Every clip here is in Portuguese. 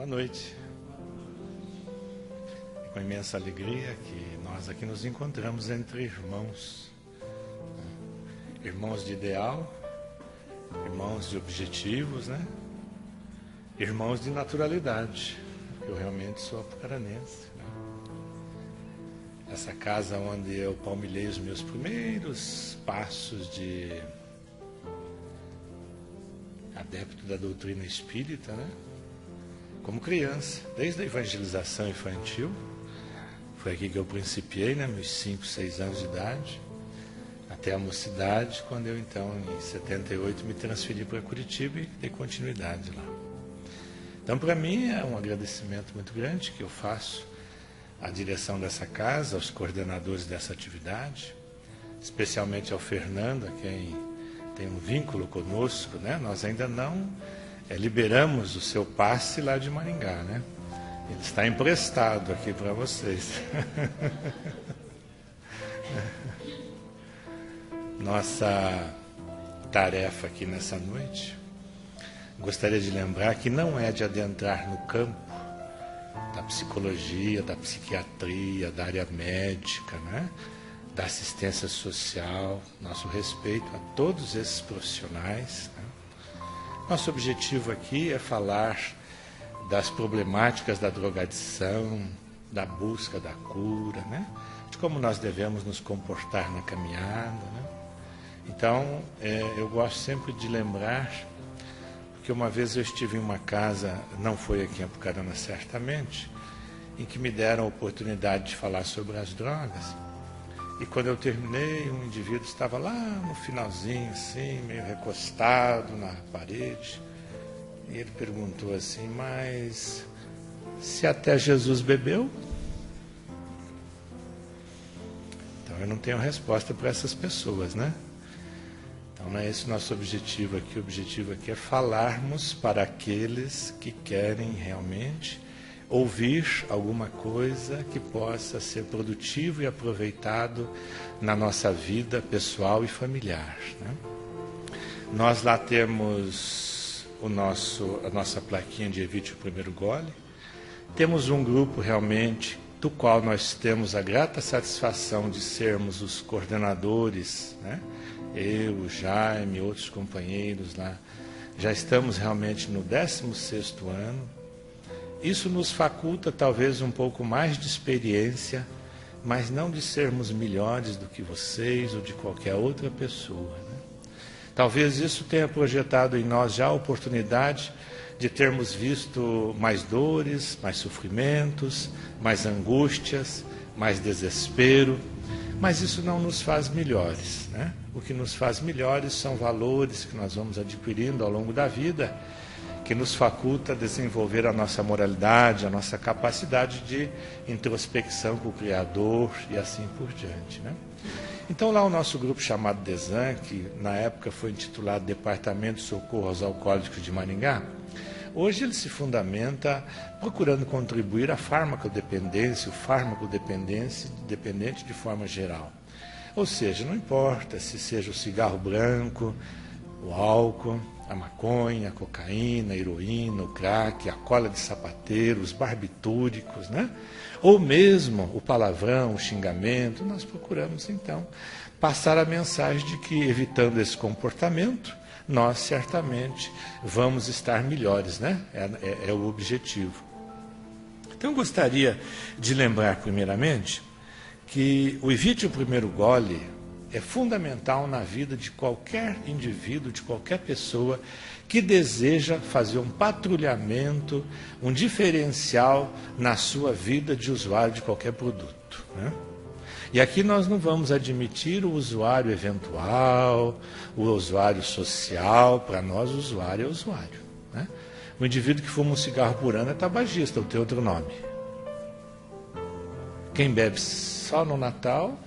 noite. É com imensa alegria que nós aqui nos encontramos entre irmãos. Irmãos de ideal, irmãos de objetivos, né? Irmãos de naturalidade. Eu realmente sou apucaranense. Né? Essa casa onde eu palmilhei os meus primeiros passos de adepto da doutrina espírita, né? Como criança, desde a evangelização infantil, foi aqui que eu principiei, né? Meus 5, 6 anos de idade, até a mocidade, quando eu então, em 78, me transferi para Curitiba e dei continuidade lá. Então, para mim, é um agradecimento muito grande que eu faço à direção dessa casa, aos coordenadores dessa atividade, especialmente ao Fernando, a quem tem um vínculo conosco, né? Nós ainda não liberamos o seu passe lá de Maringá, né? Ele está emprestado aqui para vocês. Nossa tarefa aqui nessa noite, gostaria de lembrar que não é de adentrar no campo da psicologia, da psiquiatria, da área médica, né? Da assistência social, nosso respeito a todos esses profissionais, né? Nosso objetivo aqui é falar das problemáticas da drogadição, da busca da cura, né? De como nós devemos nos comportar na caminhada, né? Então, eu gosto sempre de lembrar, porque uma vez eu estive em uma casa, não foi aqui em Apucarana certamente, em que me deram a oportunidade de falar sobre as drogas. E quando eu terminei, um indivíduo estava lá no finalzinho, assim, meio recostado na parede. E ele perguntou assim, mas se até Jesus bebeu? Então eu não tenho resposta para essas pessoas, né? Então não é esse o nosso objetivo aqui. O objetivo aqui é falarmos para aqueles que querem realmente ouvir alguma coisa que possa ser produtivo e aproveitado na nossa vida pessoal e familiar, né? Nós lá temos a nossa plaquinha de Evite o Primeiro Gole. Temos um grupo realmente do qual nós temos a grata satisfação de sermos os coordenadores, né? Eu, o Jaime, outros companheiros lá, já estamos realmente no 16º ano. Isso nos faculta talvez um pouco mais de experiência, mas não de sermos melhores do que vocês ou de qualquer outra pessoa, né? Talvez isso tenha projetado em nós já a oportunidade de termos visto mais dores, mais sofrimentos, mais angústias, mais desespero, mas isso não nos faz melhores, né? O que nos faz melhores são valores que nós vamos adquirindo ao longo da vida, que nos faculta desenvolver a nossa moralidade, a nossa capacidade de introspecção com o Criador e assim por diante, né? Então lá o nosso grupo chamado DESAN, que na época foi intitulado Departamento de Socorro aos Alcoólicos de Maringá, hoje ele se fundamenta procurando contribuir à farmacodependência, o fármaco-dependente de forma geral. Ou seja, não importa se seja o cigarro branco, o álcool, a maconha, a cocaína, a heroína, o crack, a cola de sapateiro, os barbitúricos, né? Ou mesmo o palavrão, o xingamento, nós procuramos então passar a mensagem de que, evitando esse comportamento, nós certamente vamos estar melhores, né? É o objetivo. Então eu gostaria de lembrar primeiramente que o Evite o Primeiro Gole é fundamental na vida de qualquer indivíduo, de qualquer pessoa que deseja fazer um patrulhamento, um diferencial na sua vida de usuário de qualquer produto, né? E aqui nós não vamos admitir o usuário eventual, o usuário social. Para nós, o usuário é usuário, né? O indivíduo que fuma um cigarro por ano é tabagista, ou tem outro nome. Quem bebe só no Natal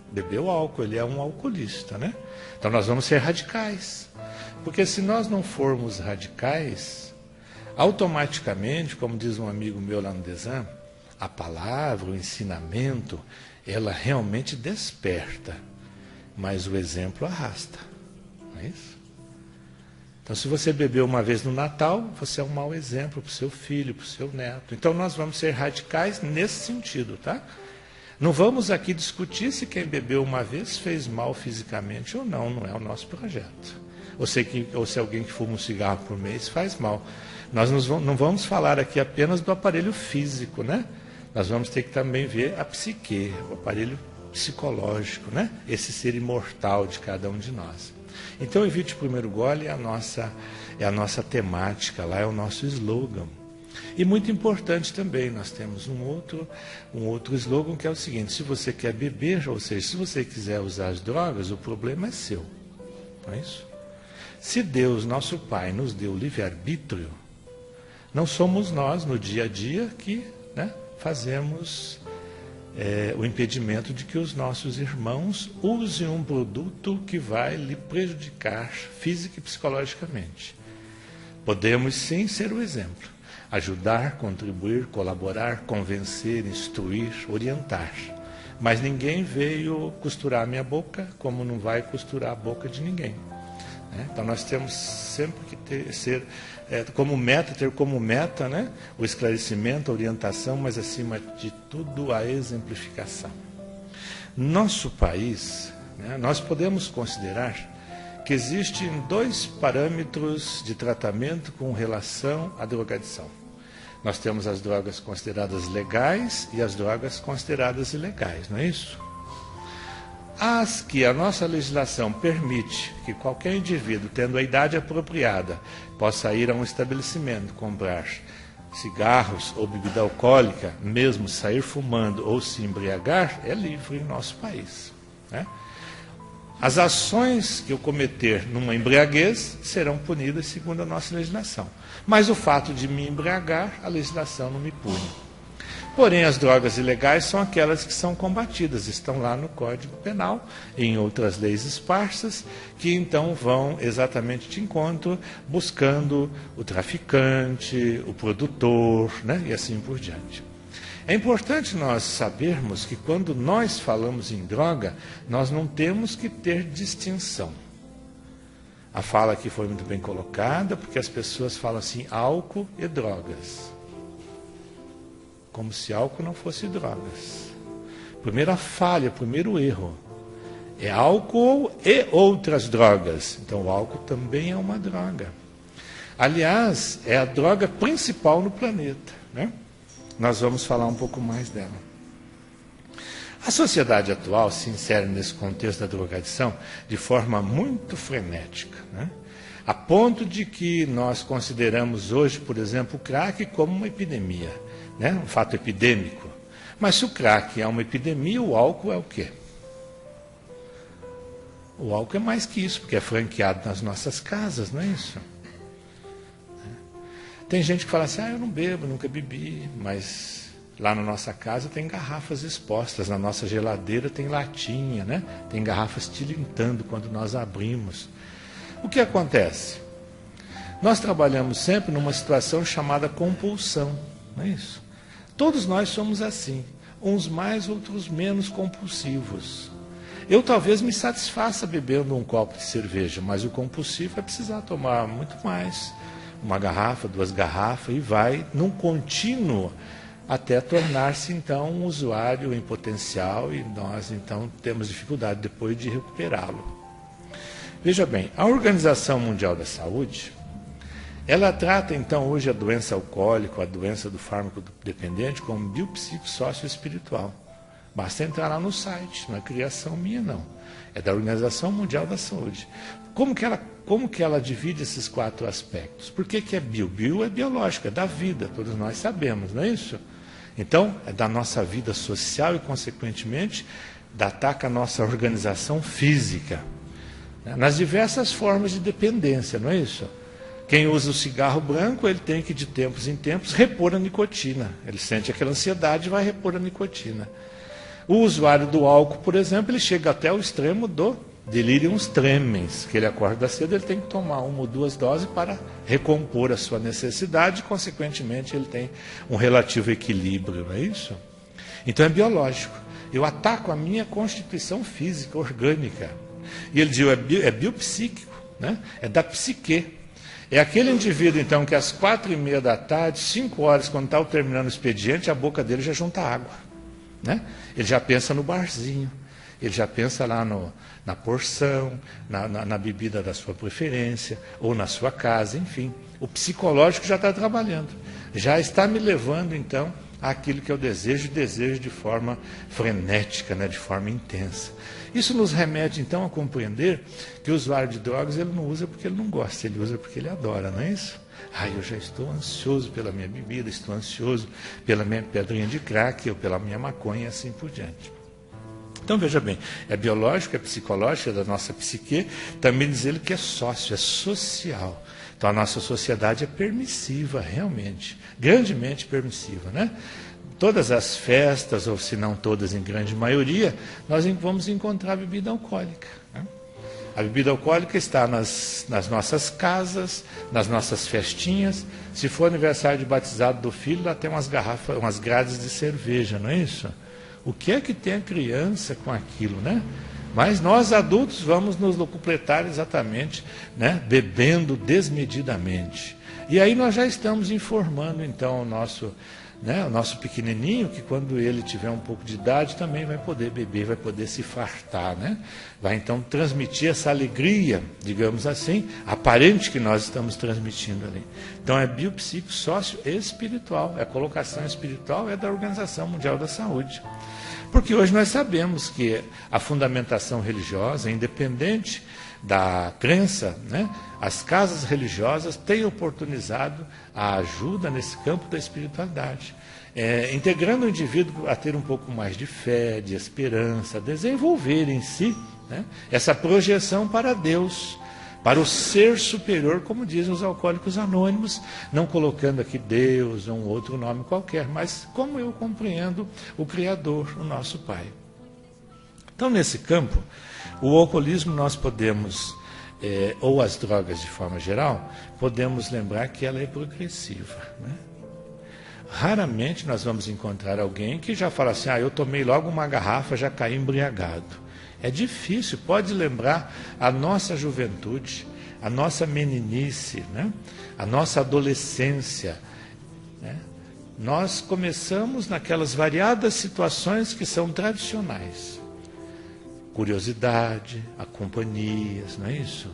bebeu álcool, ele é um alcoolista, né? Então nós vamos ser radicais, porque se nós não formos radicais, automaticamente, como diz um amigo meu lá no DESAN, a palavra, o ensinamento, ela realmente desperta, mas o exemplo arrasta, não é isso? Então, se você bebeu uma vez no Natal, você é um mau exemplo para o seu filho, para o seu neto. Então, nós vamos ser radicais nesse sentido, tá? Não vamos aqui discutir se quem bebeu uma vez fez mal fisicamente ou não é o nosso projeto. Ou se alguém que fuma um cigarro por mês faz mal. Nós não vamos falar aqui apenas do aparelho físico, né? Nós vamos ter que também ver a psique, o aparelho psicológico, né? Esse ser imortal de cada um de nós. Então, Evite o Primeiro Gole é a nossa temática, lá é o nosso slogan. E muito importante também, nós temos um outro slogan que é o seguinte: se você quer beber, ou seja, se você quiser usar as drogas, o problema é seu. Não é isso? Se Deus, nosso Pai, nos deu livre-arbítrio, não somos nós, no dia a dia, que fazemos o impedimento de que os nossos irmãos usem um produto que vai lhe prejudicar física e psicologicamente. Podemos sim ser o exemplo, ajudar, contribuir, colaborar, convencer, instruir, orientar. Mas ninguém veio costurar a minha boca, como não vai costurar a boca de ninguém. Então nós temos sempre que ter como meta, né, o esclarecimento, a orientação, mas acima de tudo a exemplificação. Nosso país, nós podemos considerar que existem 2 parâmetros de tratamento com relação à drogadição. Nós temos as drogas consideradas legais e as drogas consideradas ilegais, não é isso? As que a nossa legislação permite que qualquer indivíduo, tendo a idade apropriada, possa ir a um estabelecimento comprar cigarros ou bebida alcoólica, mesmo sair fumando ou se embriagar, é livre em nosso país. As ações que eu cometer numa embriaguez serão punidas segundo a nossa legislação. Mas o fato de me embriagar, a legislação não me pune. Porém, as drogas ilegais são aquelas que são combatidas, estão lá no Código Penal, e em outras leis esparsas, que então vão exatamente de encontro, buscando o traficante, o produtor, e assim por diante. É importante nós sabermos que quando nós falamos em droga, nós não temos que ter distinção. A fala aqui foi muito bem colocada, porque as pessoas falam assim, álcool e drogas. Como se álcool não fosse drogas. Primeira falha, primeiro erro. É álcool e outras drogas. Então o álcool também é uma droga. Aliás, é a droga principal no planeta. Nós vamos falar um pouco mais dela. A sociedade atual se insere nesse contexto da drogadição de forma muito frenética, a ponto de que nós consideramos hoje, por exemplo, o crack como uma epidemia, um fato epidêmico. Mas se o crack é uma epidemia, o álcool é o quê? O álcool é mais que isso, porque é franqueado nas nossas casas, não é isso? Tem gente que fala assim, eu não bebo, nunca bebi, mas lá na nossa casa tem garrafas expostas, na nossa geladeira tem latinha, tem garrafas tilintando quando nós abrimos. O que acontece? Nós trabalhamos sempre numa situação chamada compulsão, não é isso? Todos nós somos assim, uns mais, outros menos compulsivos. Eu talvez me satisfaça bebendo um copo de cerveja, mas o compulsivo vai precisar tomar muito mais. Uma garrafa, 2 garrafas, e vai num contínuo até tornar-se então um usuário em potencial, e nós então temos dificuldade depois de recuperá-lo. Veja bem, a Organização Mundial da Saúde, ela trata então hoje a doença alcoólica, a doença do fármaco dependente, como biopsicossócio-espiritual. Basta entrar lá no site, não é criação minha não, é da Organização Mundial da Saúde. Como que ela divide esses 4 aspectos? Por que é bio? Bio é biológico, é da vida, todos nós sabemos, não é isso? Então, é da nossa vida social e, consequentemente, ataca a nossa organização física, nas diversas formas de dependência, não é isso? Quem usa o cigarro branco, ele tem que, de tempos em tempos, repor a nicotina. Ele sente aquela ansiedade e vai repor a nicotina. O usuário do álcool, por exemplo, ele chega até o extremo do delirium tremens, que ele acorda cedo, ele tem que tomar 1 ou 2 doses para recompor a sua necessidade, e, consequentemente, ele tem um relativo equilíbrio, não é isso? Então é biológico. Eu ataco a minha constituição física, orgânica. E ele diz, é biopsíquico, é da psique. É aquele indivíduo, então, que às 4h30 da tarde, 5 horas, quando está terminando o expediente, a boca dele já junta água, né? Ele já pensa no barzinho, ele já pensa lá na porção, na bebida da sua preferência, ou na sua casa, enfim. O psicológico já está trabalhando, já está me levando, então, àquilo que eu desejo de forma frenética, né? De forma intensa. Isso nos remete, então, a compreender que o usuário de drogas ele não usa porque ele não gosta, ele usa porque ele adora, não é isso? Eu já estou ansioso pela minha bebida, estou ansioso pela minha pedrinha de crack ou pela minha maconha e assim por diante. Então, veja bem, é biológico, é psicológico, é da nossa psique, também diz ele que é sócio, é social. Então, a nossa sociedade é permissiva, realmente, grandemente permissiva, né? Todas as festas, ou se não todas, em grande maioria, nós vamos encontrar bebida alcoólica, né? A bebida alcoólica está nas nossas casas, nas nossas festinhas. Se for aniversário de batizado do filho, lá tem umas grades de cerveja, não é isso? O que é que tem a criança com aquilo, né? Mas nós adultos vamos nos locupletar exatamente, né? Bebendo desmedidamente. E aí nós já estamos informando, então, o nosso pequenininho, que quando ele tiver um pouco de idade também vai poder beber, vai poder se fartar, né? Vai então transmitir essa alegria, digamos assim, aparente que nós estamos transmitindo ali. Então é biopsico, sócio espiritual, a colocação espiritual é da Organização Mundial da Saúde. Porque hoje nós sabemos que a fundamentação religiosa, independente da crença, né, as casas religiosas têm oportunizado a ajuda nesse campo da espiritualidade, integrando o indivíduo a ter um pouco mais de fé, de esperança, a desenvolver em si, né, essa projeção para Deus, para o ser superior, como dizem os alcoólicos anônimos, não colocando aqui Deus ou um outro nome qualquer, mas como eu compreendo o Criador, o nosso Pai. Então, nesse campo, o alcoolismo nós podemos, ou as drogas de forma geral, podemos lembrar que ela é progressiva, né? Raramente nós vamos encontrar alguém que já fala assim, eu tomei logo uma garrafa, já caí embriagado. É difícil, pode lembrar a nossa juventude, a nossa meninice, né? A nossa adolescência, né? Nós começamos naquelas variadas situações que são tradicionais. Curiosidade, a companhias, não é isso?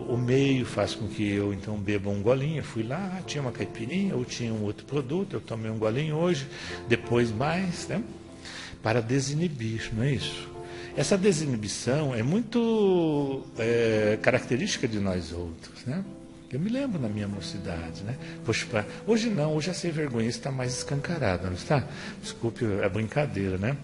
O meio faz com que eu então beba um golinho. Fui lá, tinha uma caipirinha ou tinha um outro produto, eu tomei um golinho hoje, depois mais, né? Para desinibir, não é isso? Essa desinibição é muito característica de nós outros, né? Eu me lembro na minha mocidade, né? Poxa, hoje não, hoje a sem vergonha está mais escancarada, não está? Desculpe a brincadeira, né?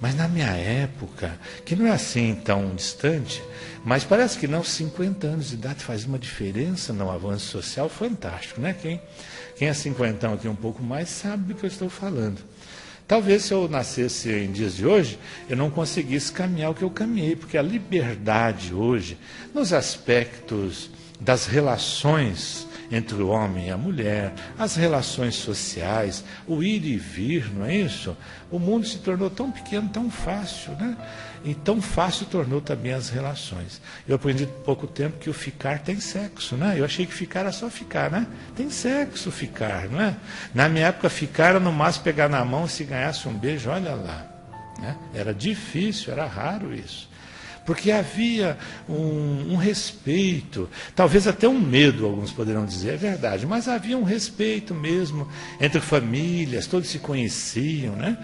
Mas na minha época, que não é assim tão distante, mas parece que não, 50 anos de idade faz uma diferença no avanço social fantástico, né? Quem é 50 aqui um pouco mais sabe do que eu estou falando. Talvez se eu nascesse em dias de hoje, eu não conseguisse caminhar o que eu caminhei, porque a liberdade hoje, nos aspectos das relações entre o homem e a mulher, as relações sociais, o ir e vir, não é isso? O mundo se tornou tão pequeno, tão fácil, né? E tão fácil tornou também as relações. Eu aprendi há pouco tempo que o ficar tem sexo, né? Eu achei que ficar era só ficar, né? Tem sexo ficar, não é? Na minha época, ficar era no máximo pegar na mão, se ganhasse um beijo, olha lá, né? Era difícil, era raro isso. Porque havia um respeito, talvez até um medo, alguns poderão dizer, é verdade, mas havia um respeito mesmo entre famílias, todos se conheciam, né?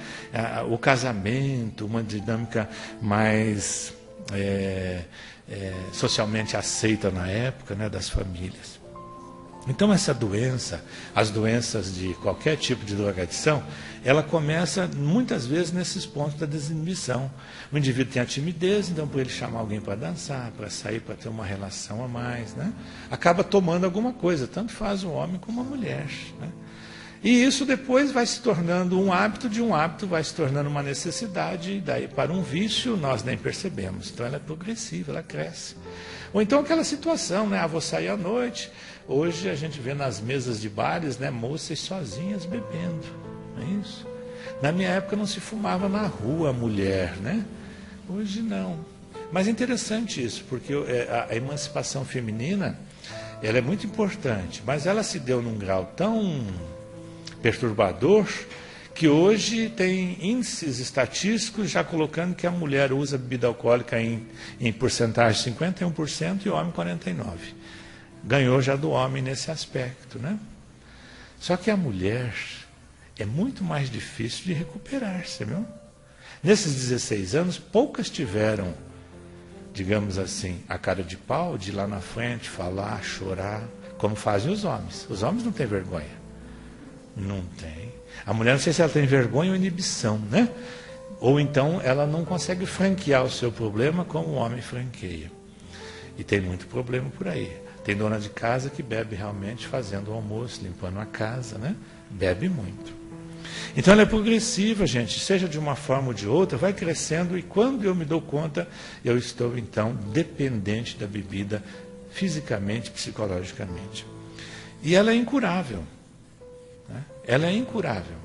O casamento, uma dinâmica mais socialmente aceita na época, né, das famílias. Então essa doença, as doenças de qualquer tipo de drogadição, ela começa muitas vezes nesses pontos da desinibição. O indivíduo tem a timidez, então por ele chamar alguém para dançar, para sair, para ter uma relação a mais, né? Acaba tomando alguma coisa, tanto faz o homem como a mulher, né? E isso depois vai se tornando um hábito, de um hábito vai se tornando uma necessidade, e daí para um vício nós nem percebemos. Então ela é progressiva, ela cresce. Ou então aquela situação, né? Vou sair à noite. Hoje a gente vê nas mesas de bares, né, moças sozinhas bebendo, não é isso? Na minha época não se fumava na rua, mulher, né? Hoje não. Mas é interessante isso, porque a emancipação feminina, ela é muito importante, mas ela se deu num grau tão perturbador que hoje tem índices estatísticos já colocando que a mulher usa bebida alcoólica em porcentagem 51% e o homem 49%. Ganhou já do homem nesse aspecto, né? Só que a mulher é muito mais difícil de recuperar, você viu? Nesses 16 anos, poucas tiveram, digamos assim, a cara de pau de ir lá na frente, falar, chorar, como fazem os homens. Os homens não têm vergonha. Não tem. A mulher, não sei se ela tem vergonha ou inibição, né? Ou então ela não consegue franquear o seu problema como o homem franqueia. E tem muito problema por aí. Tem dona de casa que bebe realmente fazendo o almoço, limpando a casa, né? Bebe muito. Então ela é progressiva, gente, seja de uma forma ou de outra, vai crescendo e quando eu me dou conta, eu estou então dependente da bebida fisicamente, psicologicamente. E ela é incurável. Né? Ela é incurável.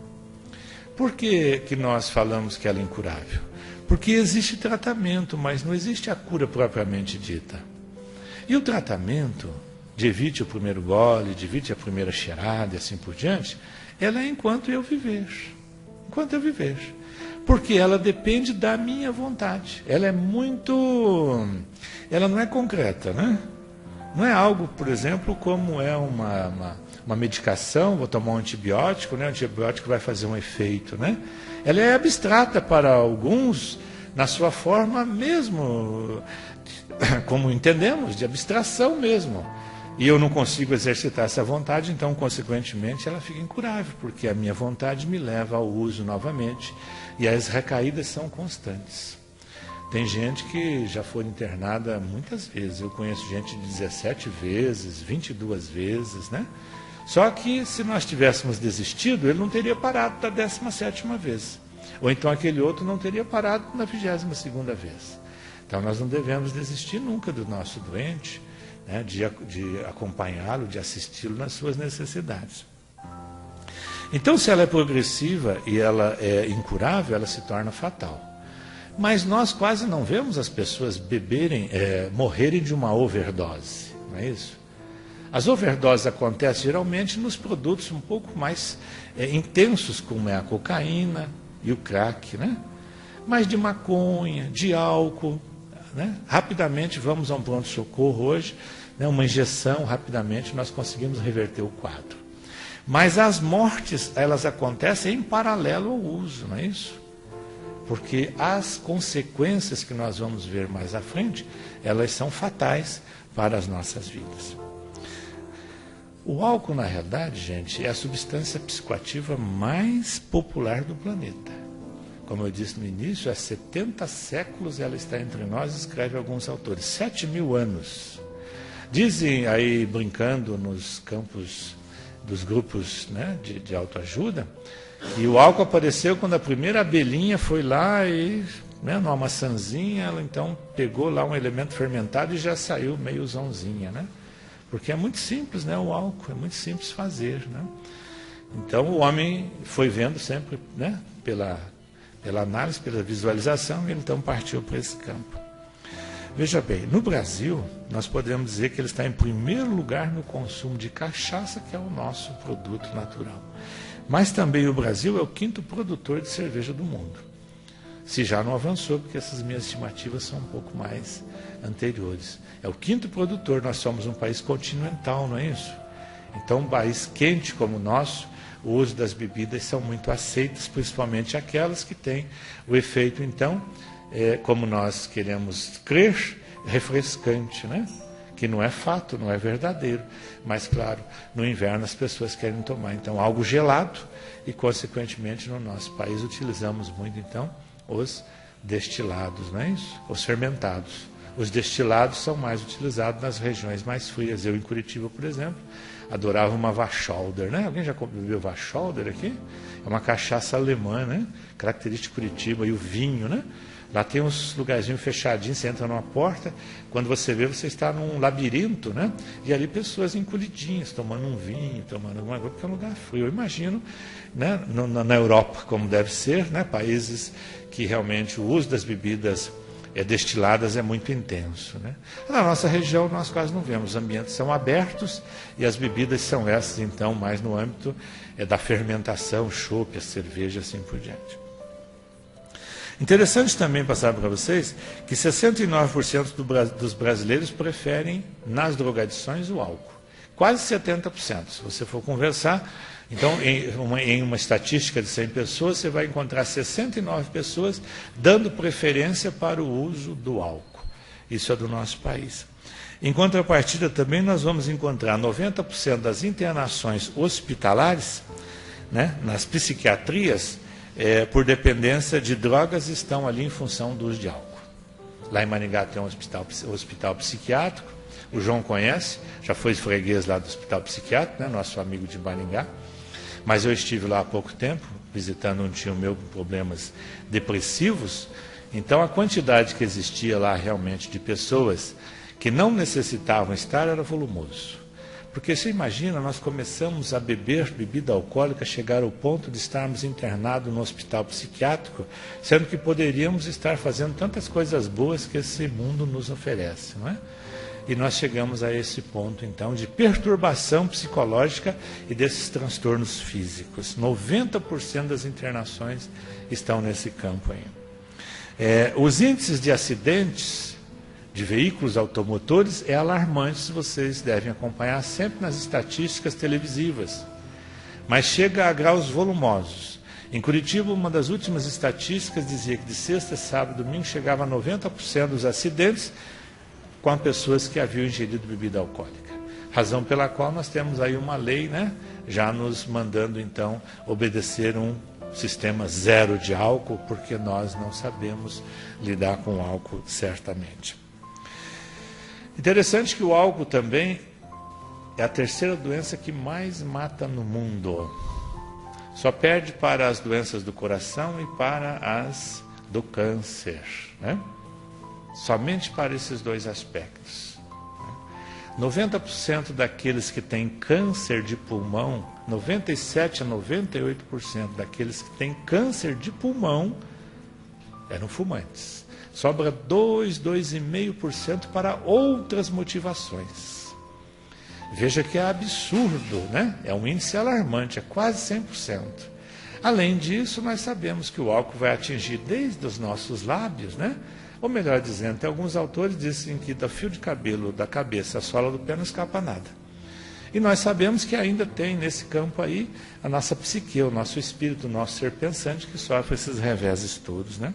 Por que nós falamos que ela é incurável? Porque existe tratamento, mas não existe a cura propriamente dita. E o tratamento, de evite o primeiro gole, de evite a primeira cheirada e assim por diante, ela é enquanto eu viver. Enquanto eu viver. Porque ela depende da minha vontade. Ela é muito... Ela não é concreta, né? Não é algo, por exemplo, como é uma medicação, vou tomar um antibiótico, né? O antibiótico vai fazer um efeito, né? Ela é abstrata para alguns, na sua forma mesmo, como entendemos, de abstração mesmo. E eu não consigo exercitar essa vontade, então, consequentemente, ela fica incurável, porque a minha vontade me leva ao uso novamente, e as recaídas são constantes. Tem gente que já foi internada muitas vezes, eu conheço gente de 17 vezes, 22 vezes, né? Só que se nós tivéssemos desistido, ele não teria parado da 17ª vez. Ou então aquele outro não teria parado na 22ª vez. Então nós não devemos desistir nunca do nosso doente, né, de acompanhá-lo, de assisti-lo nas suas necessidades. Então, se ela é progressiva e ela é incurável, ela se torna fatal. Mas nós quase não vemos as pessoas morrerem de uma overdose, não é isso? As overdoses acontecem geralmente nos produtos um pouco mais intensos, como é a cocaína e o crack, né? Mas de maconha, de álcool, né? Rapidamente vamos a um pronto-socorro hoje, né? Uma injeção, rapidamente nós conseguimos reverter o quadro. Mas as mortes, elas acontecem em paralelo ao uso, não é isso? Porque as consequências que nós vamos ver mais à frente, elas são fatais para as nossas vidas. O álcool, na realidade, gente, é a substância psicoativa mais popular do planeta. Como eu disse no início, há 70 séculos ela está entre nós, escreve alguns autores. 7.000 anos. Dizem aí, brincando nos campos dos grupos, né, de autoajuda, que o álcool apareceu quando a primeira abelhinha foi lá e, né, numa maçãzinha, ela então pegou lá um elemento fermentado e já saiu meio zãozinha, né? Porque é muito simples, né, o álcool, é muito simples fazer, né? Então o homem foi vendo sempre, né, pela análise, pela visualização, e ele então partiu para esse campo. Veja bem, no Brasil, nós podemos dizer que ele está em primeiro lugar no consumo de cachaça, que é o nosso produto natural. Mas também o Brasil é o 5º produtor de cerveja do mundo. Se já não avançou, porque essas minhas estimativas são um pouco mais anteriores. É o 5º produtor, nós somos um país continental, não é isso? Então, um país quente como o nosso, o uso das bebidas são muito aceitas, principalmente aquelas que têm o efeito, então, como nós queremos crer, refrescante, né? Que não é fato, não é verdadeiro, mas, claro, no inverno as pessoas querem tomar, então, algo gelado e, consequentemente, no nosso país utilizamos muito, então, os destilados, não é isso? Os fermentados. Os destilados são mais utilizados nas regiões mais frias. Eu, em Curitiba, por exemplo, adorava uma Wacholder, né? Alguém já bebeu Wacholder aqui? É uma cachaça alemã, né? Característica de Curitiba. E o vinho, né? Lá tem uns lugarzinhos fechadinhos, você entra numa porta, quando você vê, você está num labirinto, né? E ali pessoas encolhidinhas, tomando um vinho, tomando alguma coisa, porque é um lugar frio. Eu imagino, né? Na Europa, como deve ser, né? Países que realmente o uso das bebidas destiladas é muito intenso, né? Na nossa região nós quase não vemos, os ambientes são abertos e as bebidas são essas, então, mais no âmbito da fermentação, chopp, a cerveja, assim por diante. Interessante também passar para vocês que 69% dos brasileiros preferem, nas drogadições, o álcool. Quase 70%. Se você for conversar, então, em uma estatística de 100 pessoas, você vai encontrar 69 pessoas dando preferência para o uso do álcool. Isso é do nosso país. Em contrapartida, também nós vamos encontrar 90% das internações hospitalares, né, nas psiquiatrias, por dependência de drogas, estão ali em função do uso de álcool. Lá em Maringá tem um hospital psiquiátrico, o João conhece, já foi freguês lá do hospital psiquiátrico, né, nosso amigo de Maringá, mas eu estive lá há pouco tempo, visitando um tio meu com problemas depressivos, então a quantidade que existia lá realmente de pessoas que não necessitavam estar era volumoso. Porque você imagina, nós começamos a beber bebida alcoólica, chegar ao ponto de estarmos internados no hospital psiquiátrico, sendo que poderíamos estar fazendo tantas coisas boas que esse mundo nos oferece, não é? E nós chegamos a esse ponto, então, de perturbação psicológica e desses transtornos físicos. 90% das internações estão nesse campo aí. Os índices de acidentes de veículos automotores é alarmante, vocês devem acompanhar sempre nas estatísticas televisivas. Mas chega a graus volumosos. Em Curitiba, uma das últimas estatísticas dizia que de sexta, sábado e domingo chegava a 90% dos acidentes com pessoas que haviam ingerido bebida alcoólica. Razão pela qual nós temos aí uma lei, né, já nos mandando, então, obedecer um sistema zero de álcool, porque nós não sabemos lidar com o álcool certamente. Interessante que o álcool também é a terceira doença que mais mata no mundo. Só perde para as doenças do coração e para as do câncer, né? Somente para esses dois aspectos. 90% daqueles que têm câncer de pulmão, 97% a 98% daqueles que têm câncer de pulmão eram fumantes. Sobra 2,5% para outras motivações. Veja que é absurdo, né? É um índice alarmante, é quase 100%. Além disso, nós sabemos que o álcool vai atingir desde os nossos lábios, né? Ou melhor dizendo, tem alguns autores dizem que da fio de cabelo da cabeça à sola do pé não escapa nada. E nós sabemos que ainda tem nesse campo aí a nossa psique, o nosso espírito, o nosso ser pensante que sofre esses reveses todos, né?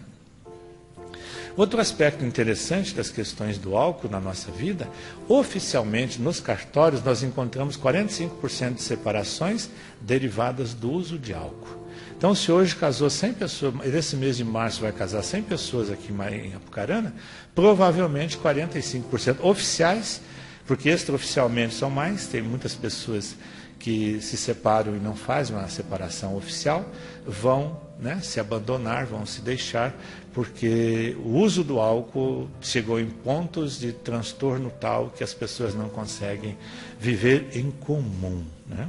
Outro aspecto interessante das questões do álcool na nossa vida, oficialmente nos cartórios nós encontramos 45% de separações derivadas do uso de álcool. Então, se hoje casou 100 pessoas, nesse mês de março vai casar 100 pessoas aqui em Apucarana, provavelmente 45% oficiais, porque extraoficialmente são mais, tem muitas pessoas que se separam e não fazem uma separação oficial, vão, né, se abandonar, vão se deixar, porque o uso do álcool chegou em pontos de transtorno tal que as pessoas não conseguem viver em comum, né?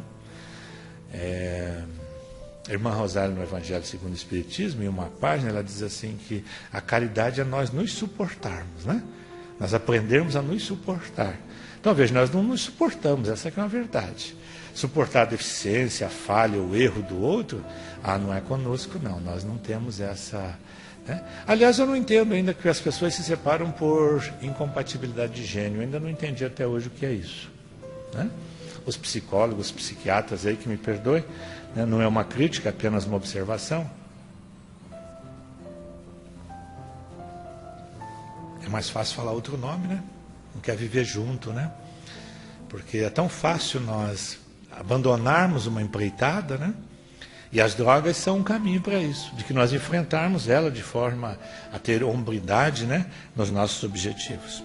A irmã Rosália, no Evangelho segundo o Espiritismo, em uma página, ela diz assim que a caridade é nós nos suportarmos, né? Nós aprendermos a nos suportar. Então, veja, nós não nos suportamos, essa que é uma verdade. Suportar a deficiência, a falha, o erro do outro, não é conosco, não. Nós não temos essa... né? Aliás, eu não entendo ainda que as pessoas se separam por incompatibilidade de gênio. Eu ainda não entendi até hoje o que é isso, né? Os psicólogos, os psiquiatras aí que me perdoem, né? Não é uma crítica, é apenas uma observação. É mais fácil falar outro nome, né? Não quer viver junto, né? Porque é tão fácil nós abandonarmos uma empreitada, né? E as drogas são um caminho para isso, de que nós enfrentarmos ela de forma a ter hombridade, né, nos nossos objetivos.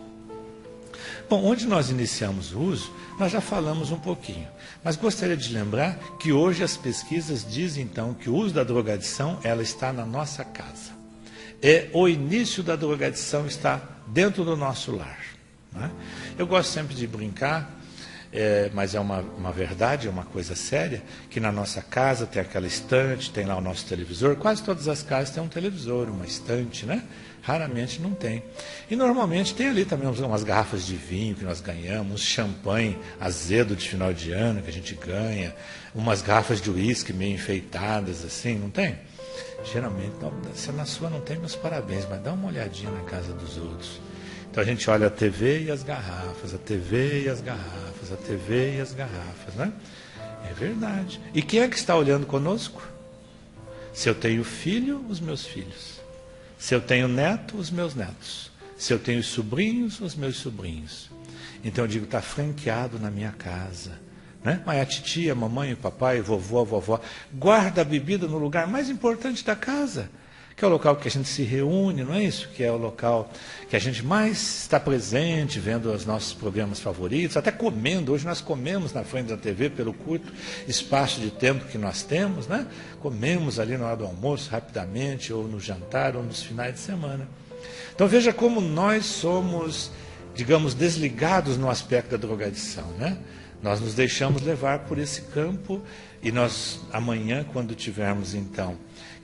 Bom, onde nós iniciamos o uso, nós já falamos um pouquinho, mas gostaria de lembrar que hoje as pesquisas dizem então que o uso da drogadição ela está na nossa casa. O início da drogadição está dentro do nosso lar, né? Eu gosto sempre de brincar mas é uma verdade, é uma coisa séria, que na nossa casa tem aquela estante, tem lá o nosso televisor. Quase todas as casas têm um televisor, uma estante, né? Raramente não tem. E normalmente tem ali também umas garrafas de vinho que nós ganhamos, uns champanhe azedo de final de ano que a gente ganha, umas garrafas de uísque meio enfeitadas, assim, não tem? Geralmente, se na sua não tem, meus parabéns, mas dá uma olhadinha na casa dos outros. Então a gente olha a TV e as garrafas, a TV e as garrafas, a TV e as garrafas, né? É verdade. E quem é que está olhando conosco? Se eu tenho filho, os meus filhos. Se eu tenho neto, os meus netos. Se eu tenho sobrinhos, os meus sobrinhos. Então eu digo, está franqueado na minha casa. Né? Mas a titia, a mamãe, o papai, o vovô, a vovó, guarda a bebida no lugar mais importante da casa, que é o local que a gente se reúne, não é isso? Que é o local que a gente mais está presente, vendo os nossos programas favoritos, até comendo. Hoje nós comemos na frente da TV pelo curto espaço de tempo que nós temos, né? Comemos ali na hora do almoço, rapidamente, ou no jantar, ou nos finais de semana. Então veja como nós somos, digamos, desligados no aspecto da drogadição, né? Nós nos deixamos levar por esse campo e nós, amanhã, quando tivermos, então,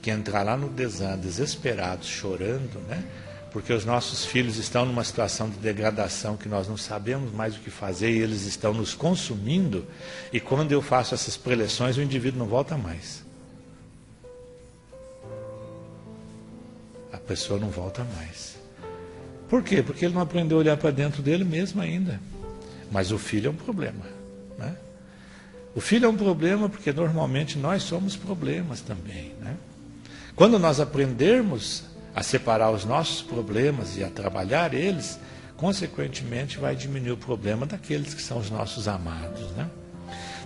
que entrar lá no desesperados, chorando, né? Porque os nossos filhos estão numa situação de degradação que nós não sabemos mais o que fazer e eles estão nos consumindo, e quando eu faço essas preleções, o indivíduo não volta mais. A pessoa não volta mais. Por quê? Porque ele não aprendeu a olhar para dentro dele mesmo ainda. Mas o filho é um problema, né? O filho é um problema porque normalmente nós somos problemas também, né? Quando nós aprendermos a separar os nossos problemas e a trabalhar eles, consequentemente vai diminuir o problema daqueles que são os nossos amados, né?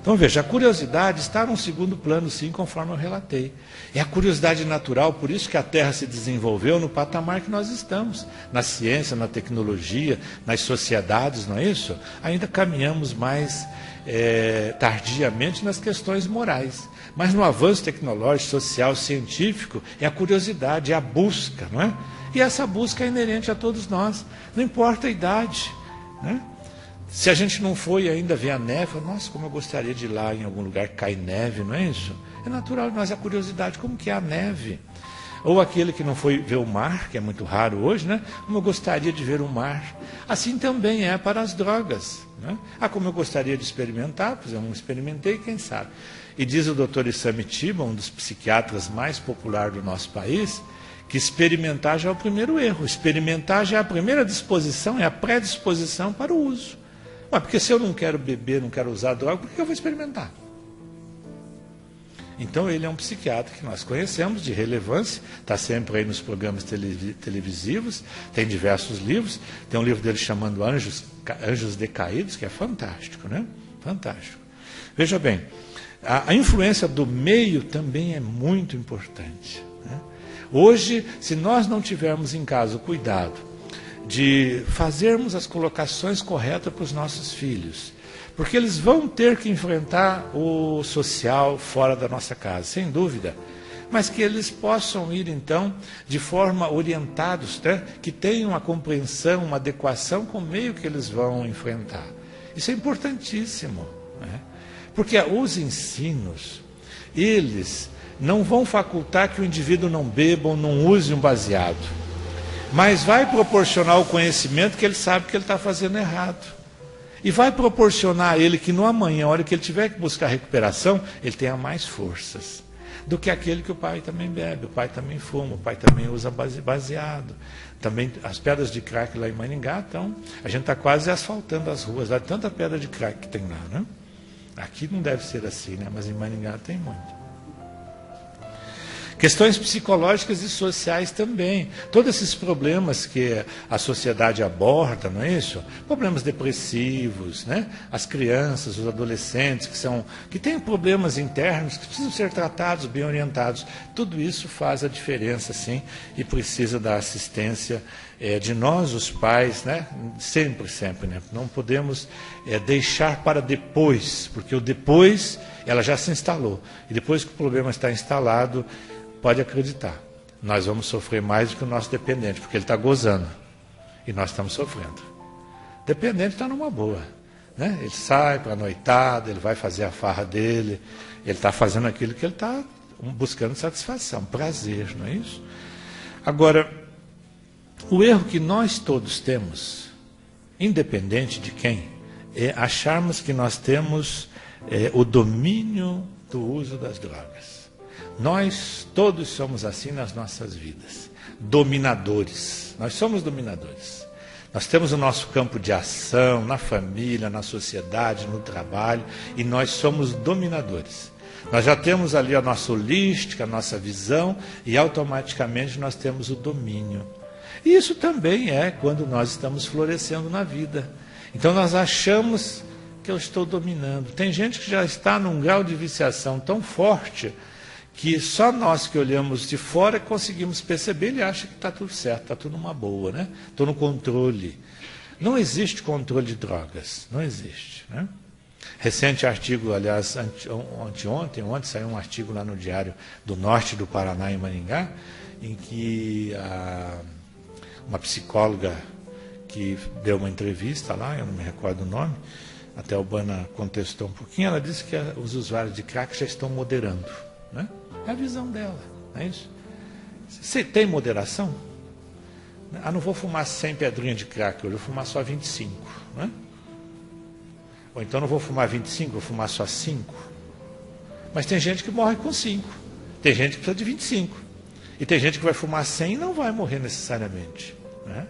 Então veja, a curiosidade está num segundo plano, sim, conforme eu relatei. É a curiosidade natural, por isso que a Terra se desenvolveu no patamar que nós estamos. Na ciência, na tecnologia, nas sociedades, não é isso? Ainda caminhamos mais tardiamente nas questões morais. Mas no avanço tecnológico, social, científico, é a curiosidade, é a busca, não é? E essa busca é inerente a todos nós, não importa a idade, né? Se a gente não foi ainda ver a neve, nossa, como eu gostaria de ir lá em algum lugar que cai neve, não é isso? É natural, mas a curiosidade, como que é a neve? Ou aquele que não foi ver o mar, que é muito raro hoje, né? Como eu gostaria de ver o mar. Assim também é para as drogas, né? Ah, como eu gostaria de experimentar, pois eu não experimentei, quem sabe? E diz o Dr. Issam Tiba, um dos psiquiatras mais populares do nosso país, que experimentar já é o primeiro erro. Experimentar já é a primeira disposição, é a predisposição para o uso. Mas porque se eu não quero beber, não quero usar droga, por que eu vou experimentar? Então ele é um psiquiatra que nós conhecemos, de relevância, está sempre aí nos programas televisivos, tem diversos livros, tem um livro dele chamando Anjos Decaídos, que é fantástico, né? Fantástico. Veja bem, a influência do meio também é muito importante, né? Hoje, se nós não tivermos em casa o cuidado de fazermos as colocações corretas para os nossos filhos, porque eles vão ter que enfrentar o social fora da nossa casa, sem dúvida, mas que eles possam ir, então, de forma orientados, né? Que tenham uma compreensão, uma adequação com o meio que eles vão enfrentar. Isso é importantíssimo, né? Porque os ensinos, eles não vão facultar que o indivíduo não beba ou não use um baseado, mas vai proporcionar o conhecimento que ele sabe que ele está fazendo errado. E vai proporcionar a ele que no amanhã, a hora que ele tiver que buscar recuperação, ele tenha mais forças do que aquele que o pai também bebe, o pai também fuma, o pai também usa baseado. Também as pedras de crack lá em Maringá, então, a gente está quase asfaltando as ruas, lá tanta pedra de crack que tem lá, né? Aqui não deve ser assim, né? Mas em Maringá tem muito. Questões psicológicas e sociais também. Todos esses problemas que a sociedade aborda, não é isso? Problemas depressivos, né? As crianças, os adolescentes que têm problemas internos que precisam ser tratados, bem orientados. Tudo isso faz a diferença, sim, e precisa da assistência de nós, os pais, né? Sempre, né? Não podemos deixar para depois, porque o depois ela já se instalou. E depois que o problema está instalado, pode acreditar, nós vamos sofrer mais do que o nosso dependente, porque ele está gozando e nós estamos sofrendo. Dependente está numa boa, né? Ele sai para a noitada, ele vai fazer a farra dele, ele está fazendo aquilo que ele está buscando satisfação, prazer, não é isso? Agora, o erro que nós todos temos, independente de quem, é acharmos que nós temos o domínio do uso das drogas. Nós todos somos assim nas nossas vidas, dominadores. Nós somos dominadores. Nós temos o nosso campo de ação, na família, na sociedade, no trabalho, e nós somos dominadores. Nós já temos ali a nossa holística, a nossa visão, e automaticamente nós temos o domínio. E isso também é quando nós estamos florescendo na vida. Então nós achamos que eu estou dominando. Tem gente que já está num grau de viciação tão forte que só nós que olhamos de fora conseguimos perceber, ele acha que está tudo certo, está tudo numa boa, né? Estou no controle. Não existe controle de drogas, não existe, né? Recente artigo, aliás, ontem saiu um artigo lá no Diário do Norte do Paraná, em Maringá, em que uma psicóloga que deu uma entrevista lá, eu não me recordo o nome, até a Urbana contestou um pouquinho, ela disse que os usuários de crack já estão moderando, né? É a visão dela, não é isso? Você tem moderação? Não vou fumar 100 pedrinhas de crack, eu vou fumar só 25, né? Ou então não vou fumar 25, vou fumar só 5. Mas tem gente que morre com 5. Tem gente que precisa de 25. E tem gente que vai fumar 100 e não vai morrer necessariamente, né?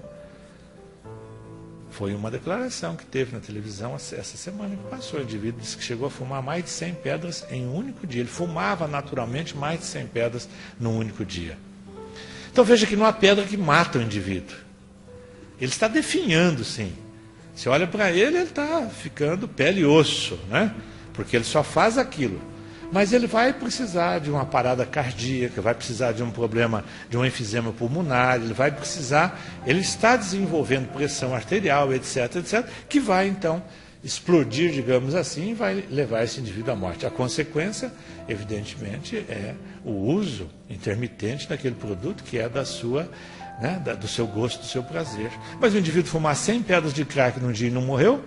Foi uma declaração que teve na televisão essa semana que passou. O indivíduo disse que chegou a fumar mais de 100 pedras em um único dia. Ele fumava naturalmente mais de 100 pedras num único dia. Então veja que não há pedra que mata o indivíduo. Ele está definhando, sim. Você olha para ele, ele está ficando pele e osso, né? Porque ele só faz aquilo. Mas ele vai precisar de uma parada cardíaca, vai precisar de um problema, de um enfisema pulmonar, ele está desenvolvendo pressão arterial, etc, etc, que vai então explodir, digamos assim, e vai levar esse indivíduo à morte. A consequência, evidentemente, é o uso intermitente daquele produto que é da sua, né, do seu gosto, do seu prazer. Mas o indivíduo fumar 100 pedras de crack num dia e não morreu,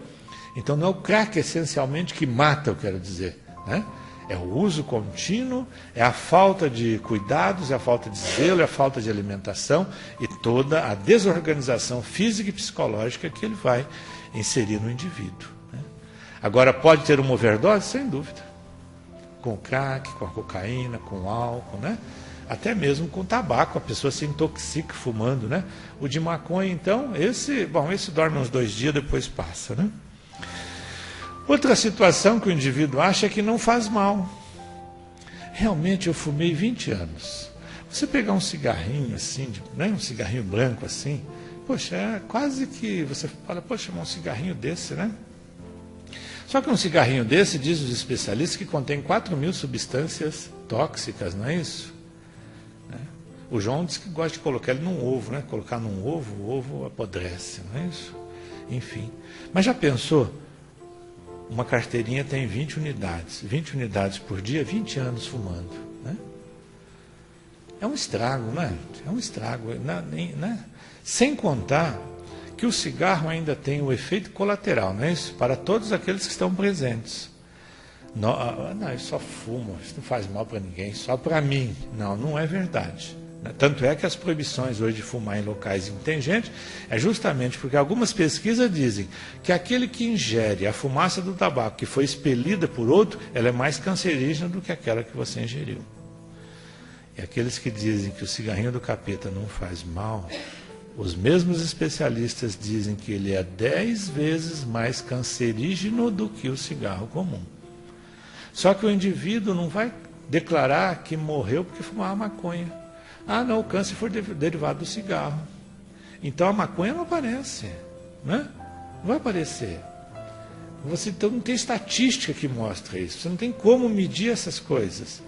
então não é o crack essencialmente que mata, eu quero dizer, né? É o uso contínuo, é a falta de cuidados, é a falta de zelo, é a falta de alimentação e toda a desorganização física e psicológica que ele vai inserir no indivíduo, né? Agora, pode ter uma overdose? Sem dúvida. Com o crack, com a cocaína, com o álcool, né? Até mesmo com o tabaco, a pessoa se intoxica fumando, né? O de maconha, então, esse dorme uns 2 dias, depois passa, né? Outra situação que o indivíduo acha é que não faz mal. Realmente eu fumei 20 anos. Você pegar um cigarrinho assim, né, um cigarrinho branco assim, poxa, é quase que você fala, poxa, um cigarrinho desse, né? Só que um cigarrinho desse, diz os especialistas, que contém 4.000 substâncias tóxicas, não é isso? O João diz que gosta de colocar ele num ovo, né? Colocar num ovo, o ovo apodrece, não é isso? Enfim. Mas já pensou? Uma carteirinha tem 20 unidades por dia, 20 anos fumando, né? É um estrago, né? É um estrago, né? Sem contar que o cigarro ainda tem o efeito colateral, não é isso? Para todos aqueles que estão presentes. Não, eu só fumo, isso não faz mal para ninguém, só para mim. Não, não é verdade. Tanto é que as proibições hoje de fumar em locais em que tem gente é justamente porque algumas pesquisas dizem que aquele que ingere a fumaça do tabaco que foi expelida por outro, ela é mais cancerígena do que aquela que você ingeriu. E aqueles que dizem que o cigarrinho do capeta não faz mal, os mesmos especialistas dizem que ele é 10 vezes mais cancerígeno do que o cigarro comum. Só que o indivíduo não vai declarar que morreu porque fumava maconha. Ah, não, o câncer foi derivado do cigarro. Então a maconha não aparece, né? Não vai aparecer. Você então, não tem estatística que mostra isso. Você não tem como medir essas coisas.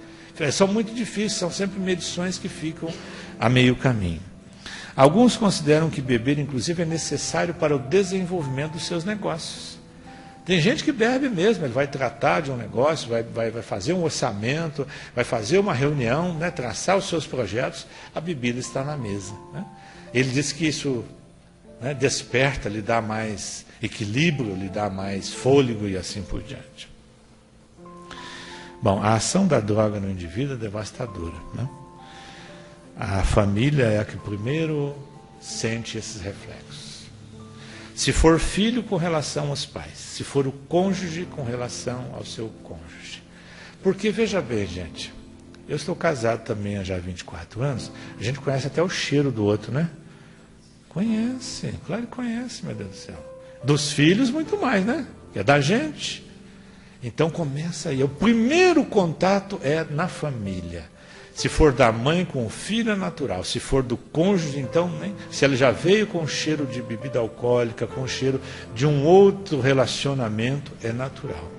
São muito difíceis, são sempre medições que ficam a meio caminho. Alguns consideram que beber, inclusive, é necessário para o desenvolvimento dos seus negócios. Tem gente que bebe mesmo, ele vai tratar de um negócio, vai fazer um orçamento, vai fazer uma reunião, né, traçar os seus projetos, a bebida está na mesa, né? Ele diz que isso né? Desperta, lhe dá mais equilíbrio, lhe dá mais fôlego e assim por diante. Bom, a ação da droga no indivíduo é devastadora, né? A família é a que primeiro sente esses reflexos. Se for filho, com relação aos pais. Se for o cônjuge, com relação ao seu cônjuge. Porque, veja bem, gente, eu estou casado também há já 24 anos, a gente conhece até o cheiro do outro, né? Conhece, claro que conhece, meu Deus do céu. Dos filhos, muito mais, né? Que é da gente. Então começa aí. O primeiro contato é na família. Se for da mãe com o filho, é natural. Se for do cônjuge, então, nem. Se ela já veio com cheiro de bebida alcoólica, com cheiro de um outro relacionamento, é natural.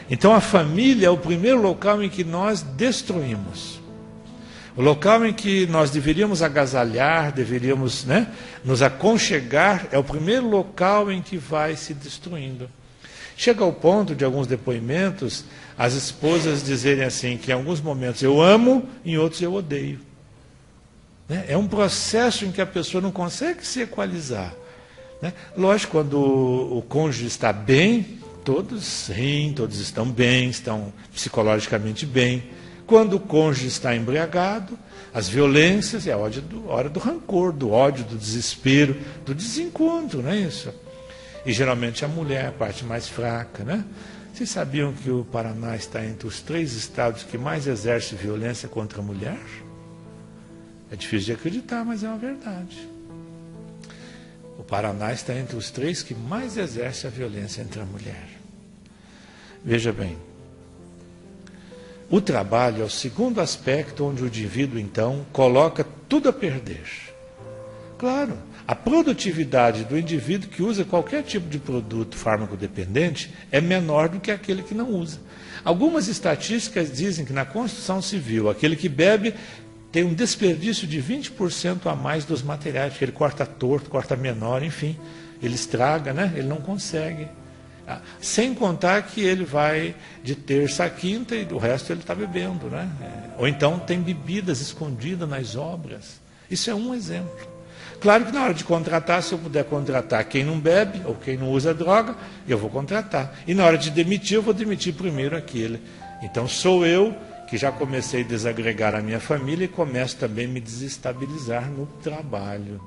Então a família é o primeiro local em que nós destruímos. O local em que nós deveríamos agasalhar, deveríamos, né, nos aconchegar, é o primeiro local em que vai se destruindo. Chega ao ponto de alguns depoimentos, as esposas dizerem assim, que em alguns momentos eu amo, em outros eu odeio. É um processo em que a pessoa não consegue se equalizar. Né? Lógico, quando o cônjuge está bem, todos riem, todos estão bem, estão psicologicamente bem. Quando o cônjuge está embriagado, as violências é a hora do rancor, do ódio, do desespero, do desencontro, não é isso? E geralmente a mulher é a parte mais fraca, né? Vocês sabiam que o Paraná está entre os 3 estados que mais exerce violência contra a mulher? É difícil de acreditar, mas é uma verdade. O Paraná está entre os 3 que mais exerce a violência entre a mulher. Veja bem, o trabalho é o segundo aspecto onde o indivíduo, então, coloca tudo a perder. Claro, a produtividade do indivíduo que usa qualquer tipo de produto farmacodependente é menor do que aquele que não usa. Algumas estatísticas dizem que na construção civil, aquele que bebe tem um desperdício de 20% a mais dos materiais, porque ele corta torto, corta menor, enfim, ele estraga, né? Ele não consegue. Sem contar que ele vai de terça a quinta e o resto ele está bebendo, né? Ou então tem bebidas escondidas nas obras. Isso é um exemplo. Claro que na hora de contratar, se eu puder contratar quem não bebe ou quem não usa droga, eu vou contratar. E na hora de demitir, eu vou demitir primeiro aquele. Então sou eu que já comecei a desagregar a minha família e começo também a me desestabilizar no trabalho.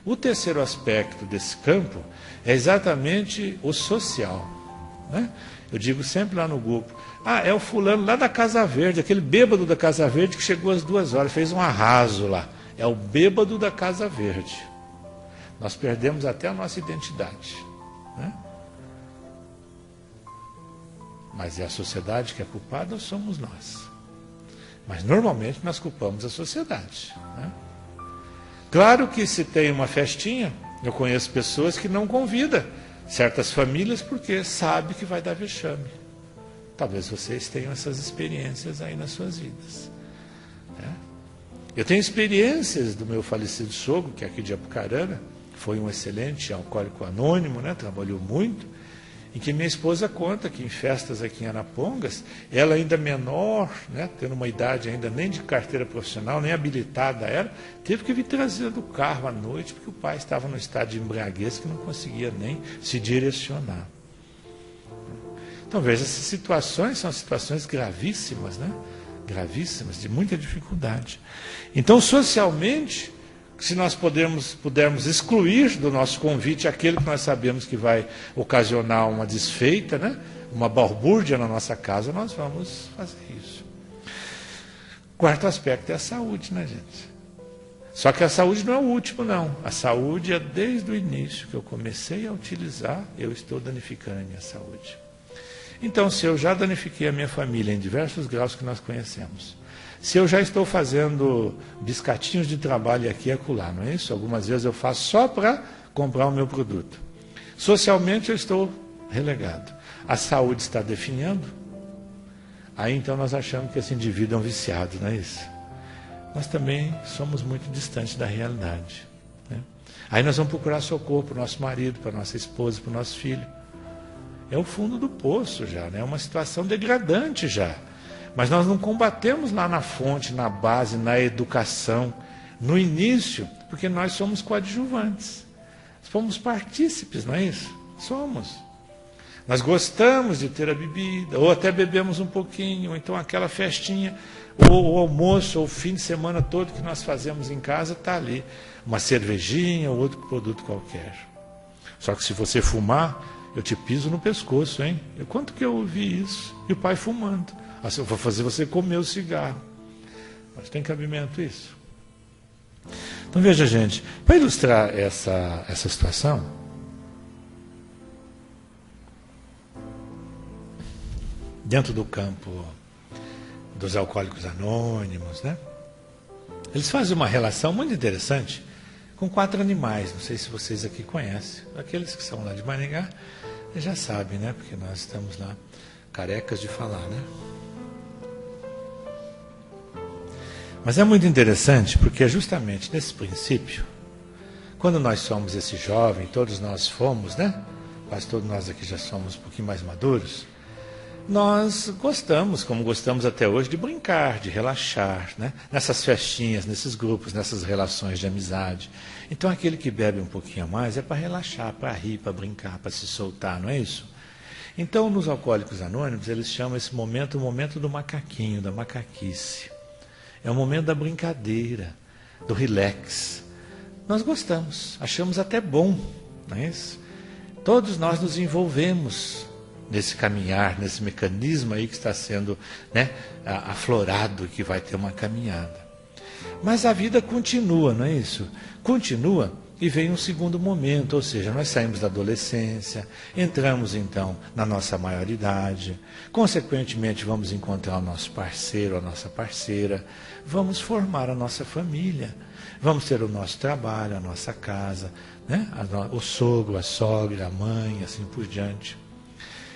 O terceiro aspecto desse campo é exatamente o social. Né? Eu digo sempre lá no grupo, é o fulano lá da Casa Verde, aquele bêbado da Casa Verde que chegou às 2 horas, fez um arraso lá. É o bêbado da Casa Verde. Nós perdemos até a nossa identidade. Né? Mas é a sociedade que é culpada ou somos nós? Mas normalmente nós culpamos a sociedade. Né? Claro que se tem uma festinha, eu conheço pessoas que não convidam certas famílias porque sabe que vai dar vexame. Talvez vocês tenham essas experiências aí nas suas vidas. Né? Eu tenho experiências do meu falecido sogro, que é aqui de Apucarana, foi um excelente alcoólico anônimo, né? Trabalhou muito, em que minha esposa conta que em festas aqui em Arapongas, ela ainda menor, né? Tendo uma idade ainda nem de carteira profissional, nem habilitada era, teve que vir trazer do carro à noite, porque o pai estava no estado de embriaguez que não conseguia nem se direcionar. Então veja, essas situações são situações gravíssimas, né? Gravíssimas, de muita dificuldade. Então, socialmente, se nós pudermos excluir do nosso convite aquele que nós sabemos que vai ocasionar uma desfeita, né? Uma balbúrdia na nossa casa, nós vamos fazer isso. Quarto aspecto é a saúde, né, gente? Só que a saúde não é o último, não. A saúde é desde o início que eu comecei a utilizar, eu estou danificando a minha saúde. Então, se eu já danifiquei a minha família em diversos graus que nós conhecemos, se eu já estou fazendo biscatinhos de trabalho aqui e acolá, não é isso? Algumas vezes eu faço só para comprar o meu produto. Socialmente eu estou relegado. A saúde está definhando. Aí então nós achamos que esse indivíduo é um viciado, não é isso? Nós também somos muito distantes da realidade. Né? Aí nós vamos procurar socorro para o nosso marido, para a nossa esposa, para o nosso filho. É o fundo do poço já, né? É uma situação degradante já. Mas nós não combatemos lá na fonte, na base, na educação, no início, porque nós somos coadjuvantes. fomos partícipes, não é isso? Somos. Nós gostamos de ter a bebida, ou até bebemos um pouquinho, ou então aquela festinha, ou o almoço, ou o fim de semana todo que nós fazemos em casa, está ali. Uma cervejinha ou outro produto qualquer. Só que se você fumar, eu te piso no pescoço, hein? Quanto que eu ouvi isso? E o pai fumando. Eu vou fazer você comer o cigarro. Mas tem cabimento isso? Então veja, gente, para ilustrar essa situação, dentro do campo dos alcoólicos anônimos, né? Eles fazem uma relação muito interessante com 4 animais. Não sei se vocês aqui conhecem. Aqueles que são lá de Maringá já sabem, né? Porque nós estamos lá carecas de falar, né? Mas é muito interessante porque é justamente nesse princípio, quando nós somos esse jovem, todos nós fomos, né? Quase todos nós aqui já somos um pouquinho mais maduros. Nós gostamos, como gostamos até hoje, de brincar, de relaxar, né? Nessas festinhas, nesses grupos, nessas relações de amizade. Então aquele que bebe um pouquinho a mais é para relaxar, para rir, para brincar, para se soltar, não é isso? Então nos Alcoólicos Anônimos eles chamam esse momento o momento do macaquinho, da macaquice. É o momento da brincadeira, do relax. Nós gostamos, achamos até bom, não é isso? Todos nós nos envolvemos nesse caminhar, nesse mecanismo aí que está sendo, né, aflorado, que vai ter uma caminhada. Mas a vida continua, não é isso? Continua e vem um segundo momento, ou seja, nós saímos da adolescência, entramos então na nossa maioridade, consequentemente vamos encontrar o nosso parceiro, a nossa parceira, vamos formar a nossa família, vamos ter o nosso trabalho, a nossa casa, né? O sogro, a sogra, a mãe, assim por diante.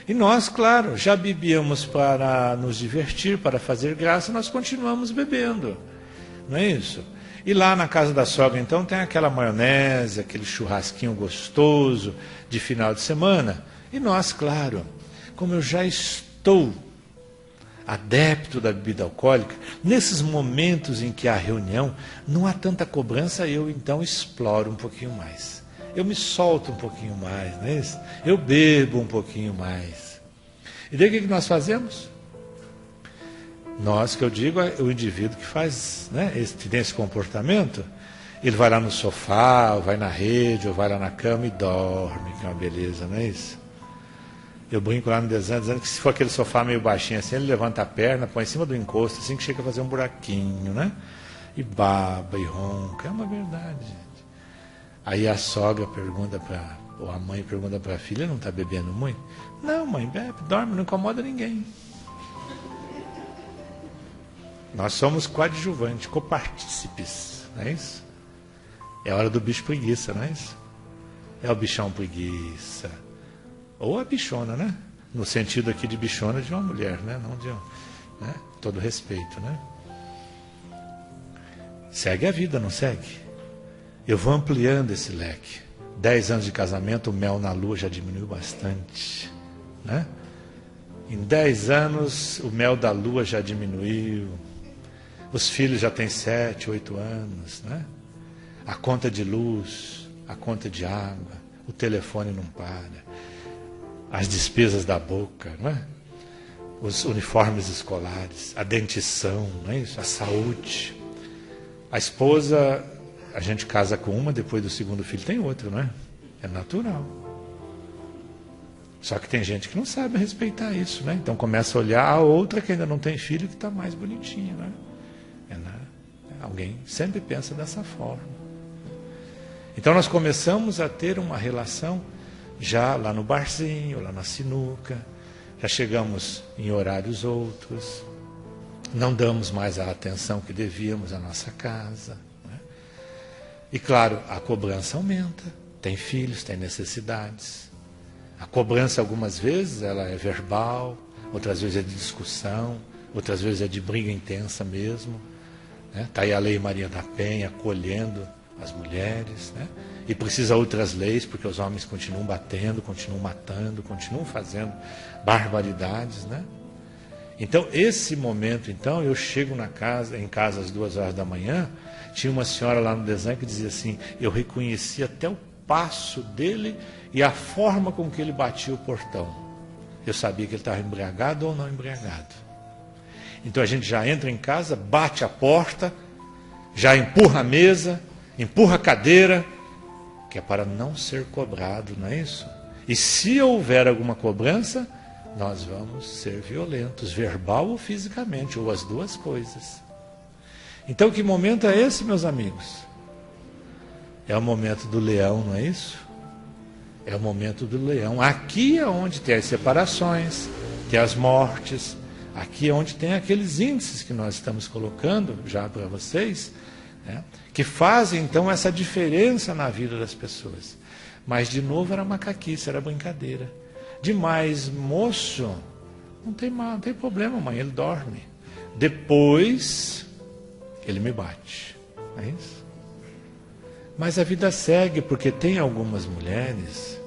E nós, claro, já bebíamos para nos divertir, para fazer graça, nós continuamos bebendo, não é isso? E lá na casa da sogra, então, tem aquela maionese, aquele churrasquinho gostoso de final de semana. E nós, claro, como eu já estou adepto da bebida alcoólica, nesses momentos em que há reunião, não há tanta cobrança, eu então exploro um pouquinho mais. Eu me solto um pouquinho mais, não é isso? Eu bebo um pouquinho mais. E daí o que nós fazemos? Nós, que eu digo, é o indivíduo que faz, né, tem esse comportamento, ele vai lá no sofá, ou vai na rede, ou vai lá na cama e dorme, que é uma beleza, não é isso? Eu brinco lá no desenho, dizendo que se for aquele sofá meio baixinho assim, ele levanta a perna, põe em cima do encosto, assim que chega a fazer um buraquinho, né? E baba, e ronca, é uma verdade, gente. Aí a sogra pergunta ou a mãe pergunta para a filha, não está bebendo muito? Não, mãe, bebe, dorme, não incomoda ninguém. Nós somos coadjuvantes, copartícipes, não é isso? É hora do bicho preguiça, não é isso? É o bichão preguiça. Ou a bichona, né? No sentido aqui de bichona de uma mulher, né? Não de né? Todo respeito, né? Segue a vida, não segue? Eu vou ampliando esse leque. 10 anos de casamento, o mel na lua já diminuiu bastante, né? Em 10 anos, o mel da lua já diminuiu. Os filhos já têm 7, 8 anos, né? A conta de luz, a conta de água, o telefone não para, as despesas da boca, não é? Os uniformes escolares, a dentição, não é isso? A saúde. A esposa, a gente casa com uma, depois do segundo filho tem outra, não é? É natural. Só que tem gente que não sabe respeitar isso, né? Então começa a olhar a outra que ainda não tem filho, que está mais bonitinha, né? Alguém sempre pensa dessa forma. Então nós começamos a ter uma relação já lá no barzinho, lá na sinuca, já chegamos em horários outros, não damos mais a atenção que devíamos à nossa casa, né? E claro, a cobrança aumenta, tem filhos, tem necessidades. A cobrança algumas vezes ela é verbal, outras vezes é de discussão, outras vezes é de briga intensa mesmo. Está aí a Lei Maria da Penha acolhendo as mulheres, né? E precisa outras leis, porque os homens continuam batendo, continuam matando, continuam fazendo barbaridades, né? Então, esse momento, então, eu chego em casa às 2 horas da manhã, tinha uma senhora lá no desenho que dizia assim, eu reconheci até o passo dele e a forma com que ele batia o portão. Eu sabia que ele estava embriagado ou não embriagado. Então a gente já entra em casa, bate a porta, já empurra a mesa, empurra a cadeira, que é para não ser cobrado, não é isso? E se houver alguma cobrança, nós vamos ser violentos, verbal ou fisicamente, ou as duas coisas. Então que momento é esse, meus amigos? É o momento do leão, não é isso? É o momento do leão. Aqui é onde tem as separações, tem as mortes, aqui é onde tem aqueles índices que nós estamos colocando já para vocês, né, que fazem então essa diferença na vida das pessoas. Mas de novo era macaquice, era brincadeira. Demais, moço, não tem problema, mãe, ele dorme. Depois ele me bate, não é isso? Mas a vida segue, porque tem algumas mulheres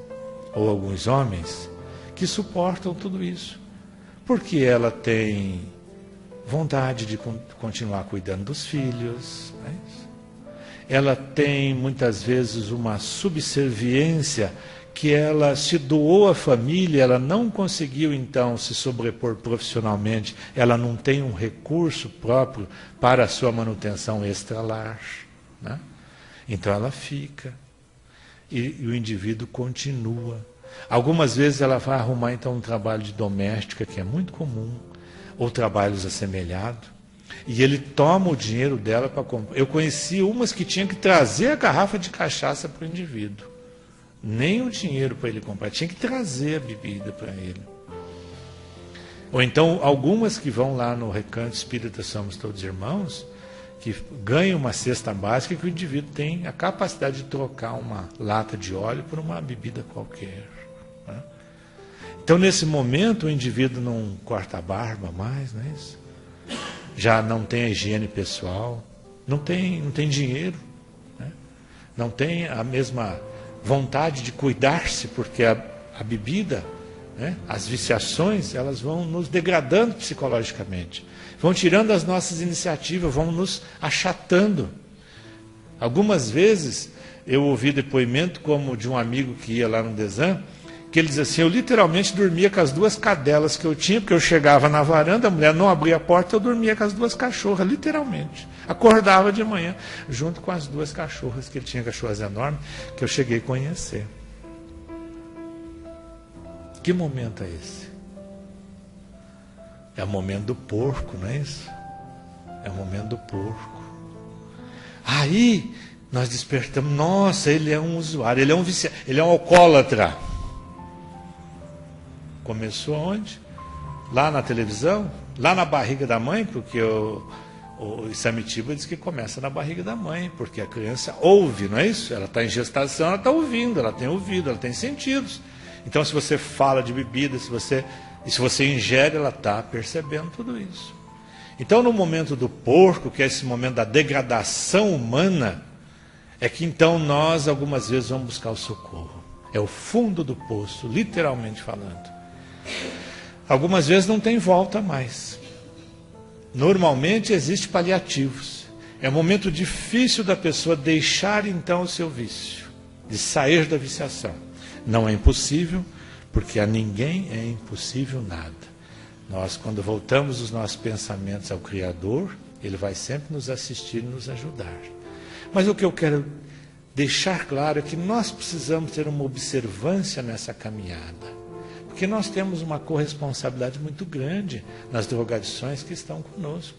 ou alguns homens que suportam tudo isso, porque ela tem vontade de continuar cuidando dos filhos, não é isso? Ela tem muitas vezes uma subserviência que ela se doou à família, ela não conseguiu então se sobrepor profissionalmente, ela não tem um recurso próprio para a sua manutenção extralar, né? Então ela fica e o indivíduo continua. Algumas vezes ela vai arrumar então um trabalho de doméstica, que é muito comum, ou trabalhos assemelhados, e ele toma o dinheiro dela para comprar. Eu conheci umas que tinham que trazer a garrafa de cachaça para o indivíduo. Nem o dinheiro para ele comprar, tinha que trazer a bebida para ele. Ou então algumas que vão lá no Recanto Espírita Somos Todos Irmãos, que ganham uma cesta básica que o indivíduo tem a capacidade de trocar uma lata de óleo por uma bebida qualquer, né? Então nesse momento o indivíduo não corta a barba mais, não é isso? Já não tem a higiene pessoal, não tem dinheiro, né? Não tem a mesma vontade de cuidar-se, porque a bebida, né, as viciações, elas vão nos degradando psicologicamente, vão tirando as nossas iniciativas, vão nos achatando. Algumas vezes eu ouvi depoimento como de um amigo que ia lá no Desan, que ele dizia assim: eu literalmente dormia com as duas cadelas que eu tinha, porque eu chegava na varanda, a mulher não abria a porta, eu dormia com as duas cachorras, literalmente. Acordava de manhã, junto com as duas cachorras, que ele tinha, cachorras enormes, que eu cheguei a conhecer. Que momento é esse? É o momento do porco, não é isso? É o momento do porco. Aí nós despertamos, nossa, ele é um usuário, ele é um viciado, ele é um alcoólatra. Começou onde? Lá na televisão? Lá na barriga da mãe, porque o Samitiba diz que começa na barriga da mãe, porque a criança ouve, não é isso? Ela está em gestação, ela está ouvindo, ela tem ouvido, ela tem sentidos. Então se você fala de bebida, se você ingere, ela está percebendo tudo isso. Então no momento do porco, que é esse momento da degradação humana, é que então nós algumas vezes vamos buscar o socorro. É o fundo do poço, literalmente falando. Algumas vezes não tem volta mais. Normalmente existem paliativos. É um momento difícil da pessoa deixar então o seu vício, de sair da viciação. Não é impossível, porque a ninguém é impossível nada. Nós, quando voltamos os nossos pensamentos ao Criador, Ele vai sempre nos assistir e nos ajudar. Mas o que eu quero deixar claro é que nós precisamos ter uma observância nessa caminhada. Porque nós temos uma corresponsabilidade muito grande nas drogadições que estão conosco.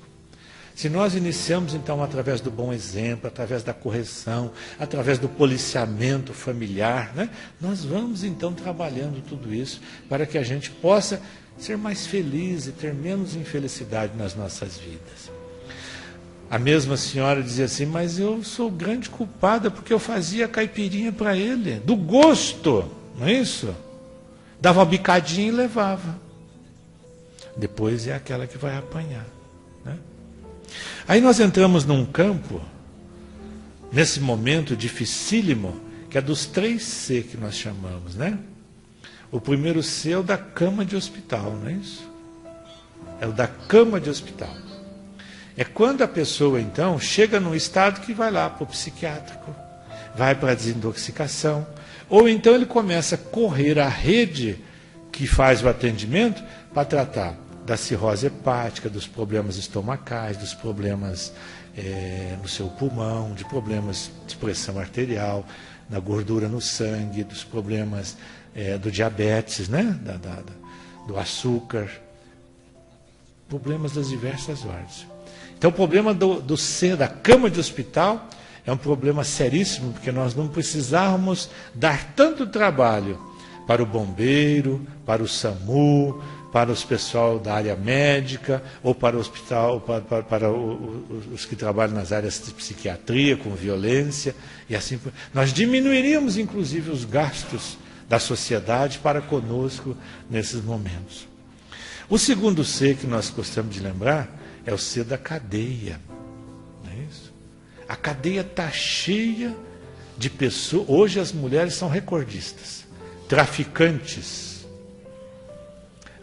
Se nós iniciamos, então, através do bom exemplo, através da correção, através do policiamento familiar, né, nós vamos, então, trabalhando tudo isso para que a gente possa ser mais feliz e ter menos infelicidade nas nossas vidas. A mesma senhora dizia assim: mas eu sou grande culpada porque eu fazia caipirinha para ele, do gosto, não é isso? Dava uma bicadinha e levava. Depois é aquela que vai apanhar, né? Aí nós entramos num campo, nesse momento dificílimo, que é dos 3 C que nós chamamos, né? O primeiro C é o da cama de hospital, não é isso? É o da cama de hospital. É quando a pessoa, então, chega num estado que vai lá para o psiquiátrico, vai para a desintoxicação, Ou então ele começa a correr a rede que faz o atendimento para tratar da cirrose hepática, dos problemas estomacais, dos problemas no seu pulmão, de problemas de pressão arterial, da gordura no sangue, dos problemas do diabetes, né? Do açúcar, problemas das diversas ordens. Então o problema da cama de hospital é um problema seríssimo, porque nós não precisávamos dar tanto trabalho para o bombeiro, para o SAMU, para os pessoal da área médica, ou para o hospital, para os que trabalham nas áreas de psiquiatria, com violência, e assim por... Nós diminuiríamos, inclusive, os gastos da sociedade para conosco nesses momentos. O segundo C que nós gostamos de lembrar é o C da cadeia. Não é isso? A cadeia está cheia de pessoas. Hoje as mulheres são recordistas, traficantes.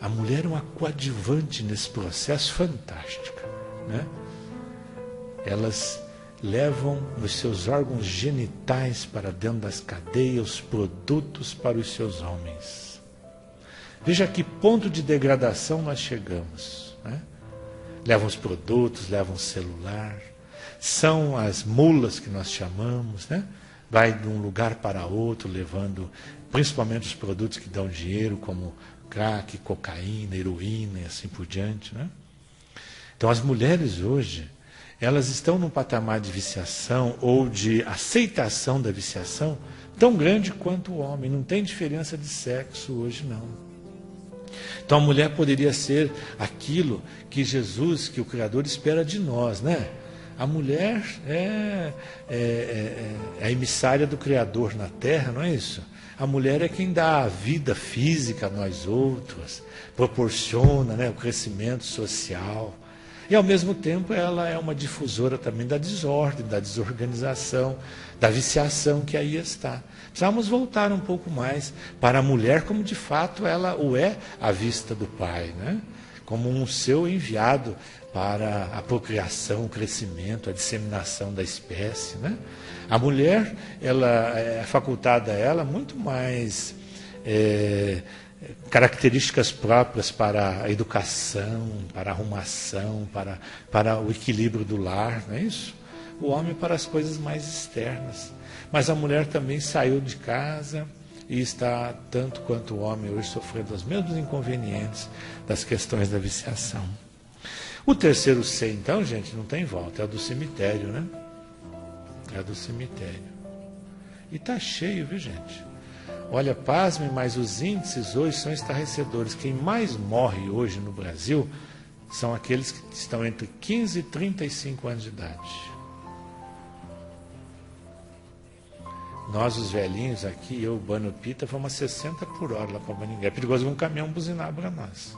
A mulher é uma coadjuvante nesse processo fantástica, né? Elas levam nos seus órgãos genitais para dentro das cadeias os produtos para os seus homens. Veja a que ponto de degradação nós chegamos, né? Levam os produtos, levam o celular, são as mulas que nós chamamos, né? Vai de um lugar para outro, levando principalmente os produtos que dão dinheiro, como crack, cocaína, heroína e assim por diante, né? Então as mulheres hoje, elas estão num patamar de viciação ou de aceitação da viciação tão grande quanto o homem. Não tem diferença de sexo hoje, não. Então a mulher poderia ser aquilo que Jesus, que o Criador, espera de nós, né? A mulher é a emissária do Criador na Terra, não é isso? A mulher é quem dá a vida física a nós outros, proporciona, né, o crescimento social. E, ao mesmo tempo, ela é uma difusora também da desordem, da desorganização, da viciação que aí está. Precisamos voltar um pouco mais para a mulher como, de fato, ela o é à vista do Pai, né? Como um seu enviado para a procriação, o crescimento, a disseminação da espécie, né? A mulher, ela é facultada a ela muito mais características próprias para a educação, para a arrumação, para o equilíbrio do lar, não é isso? O homem para as coisas mais externas. Mas a mulher também saiu de casa e está, tanto quanto o homem hoje, sofrendo os mesmos inconvenientes das questões da viciação. O terceiro C, então, gente, não tem volta, é o do cemitério, né? É do cemitério. E está cheio, viu, gente? Olha, pasmem, mas os índices hoje são estarrecedores. Quem mais morre hoje no Brasil são aqueles que estão entre 15 e 35 anos de idade. Nós, os velhinhos aqui, eu, Bano Pita, fomos a 60 por hora lá para Maringá. É perigoso um caminhão buzinar para nós.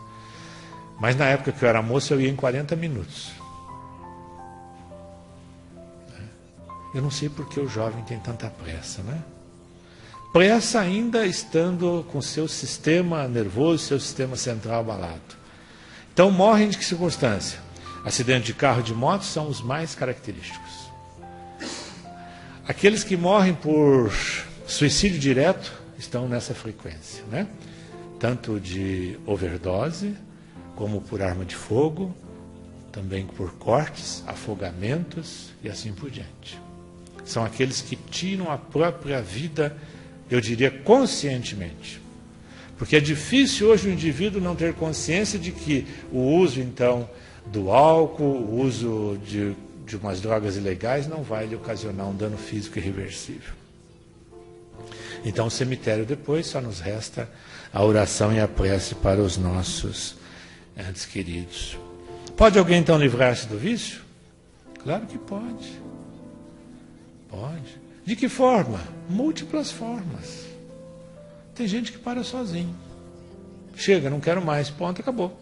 Mas na época que eu era moço, eu ia em 40 minutos. Eu não sei por que o jovem tem tanta pressa, né? Pressa ainda estando com seu sistema nervoso, seu sistema central abalado. Então morrem de que circunstância? Acidente de carro e de moto são os mais característicos. Aqueles que morrem por suicídio direto estão nessa frequência, né? Tanto de overdose, como por arma de fogo, também por cortes, afogamentos e assim por diante. São aqueles que tiram a própria vida, eu diria, conscientemente. Porque é difícil hoje o indivíduo não ter consciência de que o uso, então, do álcool, o uso de umas drogas ilegais não vai lhe ocasionar um dano físico irreversível. Então, o cemitério depois só nos resta a oração e a prece para os nossos entes queridos. Pode alguém, então, livrar-se do vício? Claro que pode. Pode. De que forma? Múltiplas formas. Tem gente que para sozinho. Chega, não quero mais, ponto, acabou.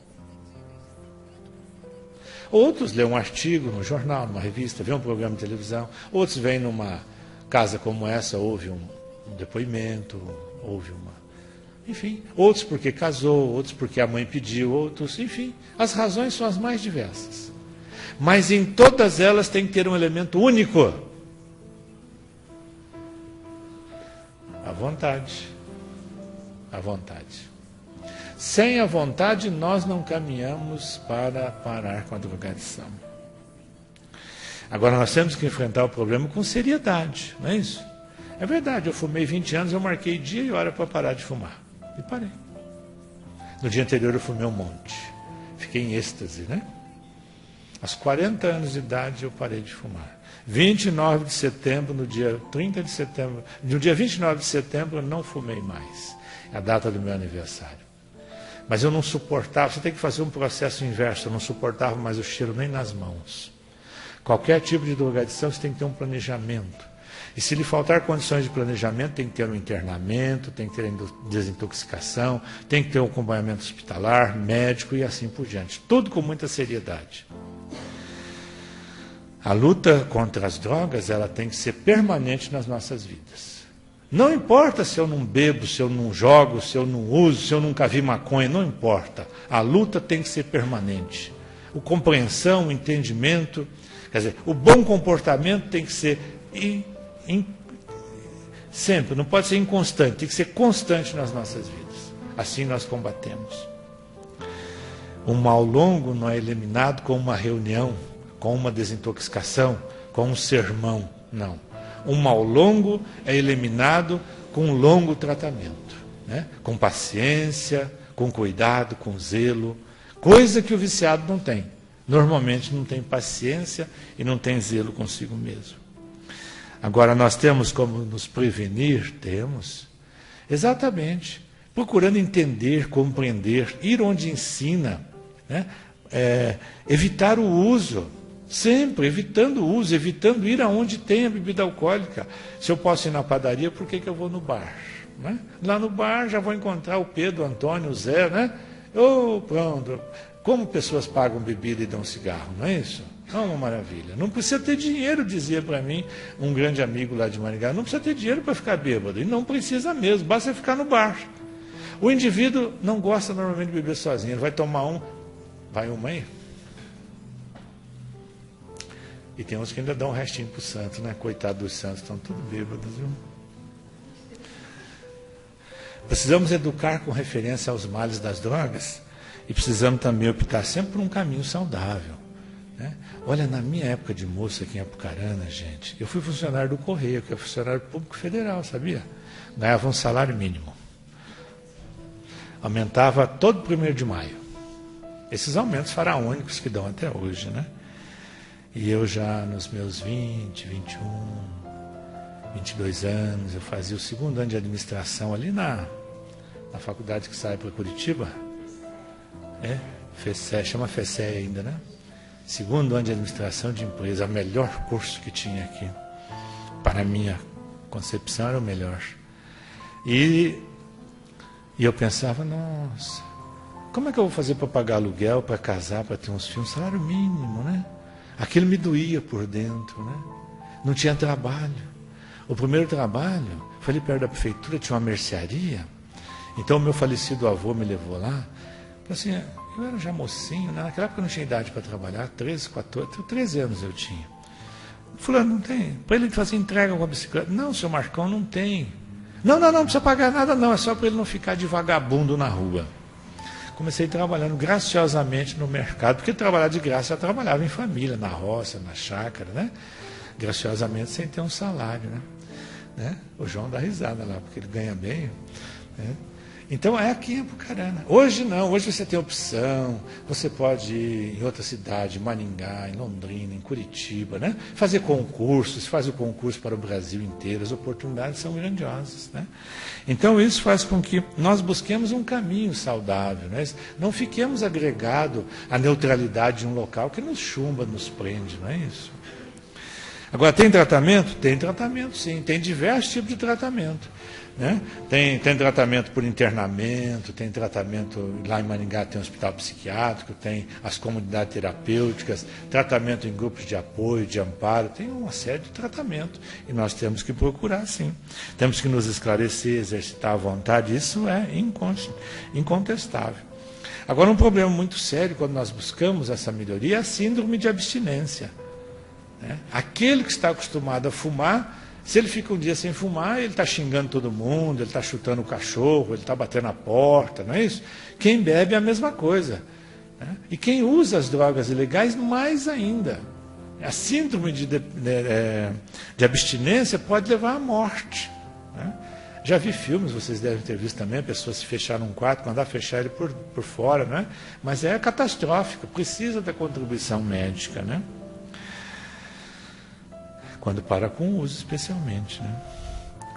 Outros lêem um artigo no jornal, numa revista, vê um programa de televisão. Outros vêm numa casa como essa, ouve um depoimento, ouve uma... Enfim, outros porque casou, outros porque a mãe pediu, outros... Enfim, as razões são as mais diversas. Mas em todas elas tem que ter um elemento único. A vontade. A vontade. Sem a vontade, nós não caminhamos para parar com a drogadição. Agora, nós temos que enfrentar o problema com seriedade, não é isso? É verdade, eu fumei 20 anos, eu marquei dia e hora para parar de fumar. E parei. No dia anterior eu fumei um monte. Fiquei em êxtase, né? Aos 40 anos de idade eu parei de fumar. 29 de setembro, no dia 30 de setembro, no dia 29 de setembro eu não fumei mais. É a data do meu aniversário. Mas eu não suportava, você tem que fazer um processo inverso, eu não suportava mais o cheiro nem nas mãos. Qualquer tipo de drogadição, você tem que ter um planejamento. E se lhe faltar condições de planejamento, tem que ter um internamento, tem que ter desintoxicação, tem que ter um acompanhamento hospitalar, médico e assim por diante. Tudo com muita seriedade. A luta contra as drogas, ela tem que ser permanente nas nossas vidas. Não importa se eu não bebo, se eu não jogo, se eu não uso, se eu nunca vi maconha, não importa. A luta tem que ser permanente. A compreensão, o entendimento, quer dizer, o bom comportamento tem que ser sempre, não pode ser inconstante, tem que ser constante nas nossas vidas. Assim nós combatemos. Um mal longo não é eliminado com uma reunião, com uma desintoxicação, com um sermão, não. Um mal longo é eliminado com um longo tratamento, né? Com paciência, com cuidado, com zelo, coisa que o viciado não tem. Normalmente não tem paciência e não tem zelo consigo mesmo. Agora, nós temos como nos prevenir? Temos. Exatamente. Procurando entender, compreender, ir onde ensina, né? Evitar o uso. Sempre evitando o uso, evitando ir aonde tem a bebida alcoólica. Se eu posso ir na padaria, por que eu vou no bar? Né? Lá no bar já vou encontrar o Pedro, o Antônio, o Zé, né? Pronto. Como pessoas pagam bebida e dão cigarro, não é isso? É uma maravilha. Não precisa ter dinheiro, dizia para mim um grande amigo lá de Maringá. Não precisa ter dinheiro para ficar bêbado. E não precisa mesmo, basta ficar no bar. O indivíduo não gosta normalmente de beber sozinho. Ele vai tomar um, vai uma aí. E tem uns que ainda dão um restinho para o santo, né? Coitado dos santos, estão tudo bêbados, viu? Precisamos educar com referência aos males das drogas e precisamos também optar sempre por um caminho saudável, né? Olha, na minha época de moça aqui em Apucarana, gente, eu fui funcionário do Correio, que é funcionário público federal, sabia? Ganhava um salário mínimo. Aumentava todo 1º de maio. Esses aumentos faraônicos que dão até hoje, né? E eu já nos meus 20, 21, 22 anos, eu fazia o 2º ano de administração ali na faculdade que sai para Curitiba. FECE, chama FECE ainda, né? 2º ano de administração de empresa, o melhor curso que tinha aqui. Para a minha concepção era o melhor. E eu pensava, nossa, como é que eu vou fazer para pagar aluguel, para casar, para ter uns filhos? Um salário mínimo, né? Aquilo me doía por dentro, né? Não tinha trabalho. O primeiro trabalho foi ali perto da prefeitura, tinha uma mercearia. Então o meu falecido avô me levou lá. Assim, eu era já mocinho, né? Naquela época eu não tinha idade para trabalhar, 13, 14, 13 anos eu tinha. Fulano, não tem. Para ele fazer entrega com a bicicleta. Não, seu Marcão, não tem. Não precisa pagar nada não, é só para ele não ficar de vagabundo na rua. Comecei trabalhando graciosamente no mercado, porque trabalhar de graça eu trabalhava em família, na roça, na chácara, né? Graciosamente sem ter um salário, né? O João dá risada lá, porque ele ganha bem, né? Então é aqui em Apucarana. Hoje não, hoje você tem opção, você pode ir em outra cidade, em Maringá, em Londrina, em Curitiba, né? Fazer concursos, faz o concurso para o Brasil inteiro, as oportunidades são grandiosas, né? Então isso faz com que nós busquemos um caminho saudável, né? Não fiquemos agregados à neutralidade de um local que nos chumba, nos prende, não é isso? Agora, tem tratamento? Tem tratamento, sim, tem diversos tipos de tratamento. Né? Tem tratamento por internamento, tem tratamento, lá em Maringá tem um hospital psiquiátrico, tem as comunidades terapêuticas, tratamento em grupos de apoio, de amparo, tem uma série de tratamentos. E nós temos que procurar, sim. Temos que nos esclarecer, exercitar a vontade, isso é incontestável. Agora, um problema muito sério quando nós buscamos essa melhoria é a síndrome de abstinência. Né? Aquele que está acostumado a fumar, Se ele fica um dia sem fumar, ele está xingando todo mundo, ele está chutando o cachorro, ele está batendo na porta, não é isso? Quem bebe é a mesma coisa. Né? E quem usa as drogas ilegais, mais ainda. A síndrome de abstinência pode levar à morte. Né? Já vi filmes, vocês devem ter visto também, a pessoa se fechar num quarto, mandar fechar ele por fora, né? Mas é catastrófico, precisa da contribuição médica, né? Quando para com o uso, especialmente, né?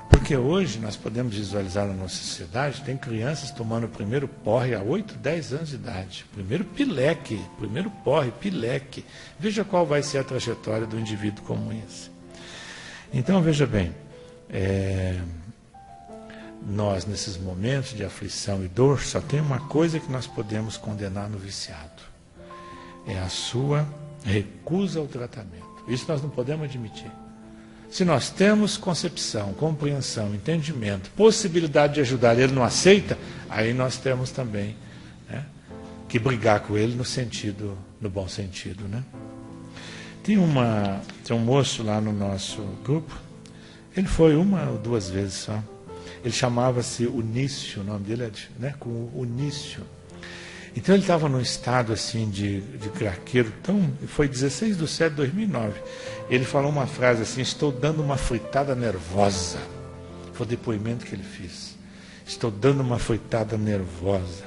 Porque hoje nós podemos visualizar na nossa sociedade, tem crianças tomando o primeiro porre a 8, 10 anos de idade. Primeiro pileque, primeiro porre, pileque. Veja qual vai ser a trajetória do indivíduo como esse. Então, veja bem, nós, nesses momentos de aflição e dor, só tem uma coisa que nós podemos condenar no viciado. É a sua recusa ao tratamento. Isso nós não podemos admitir. Se nós temos concepção, compreensão, entendimento, possibilidade de ajudar, ele não aceita, aí nós temos também, né, que brigar com ele no bom sentido. Né? Tem um moço lá no nosso grupo, ele foi 1 ou 2 vezes só. Ele chamava-se Unício, o nome dele é, né, com Unício. Então ele estava num estado assim de craqueiro, foi 16/7/2009. Ele falou uma frase assim: estou dando uma fritada nervosa. Foi o depoimento que ele fez. Estou dando uma fritada nervosa.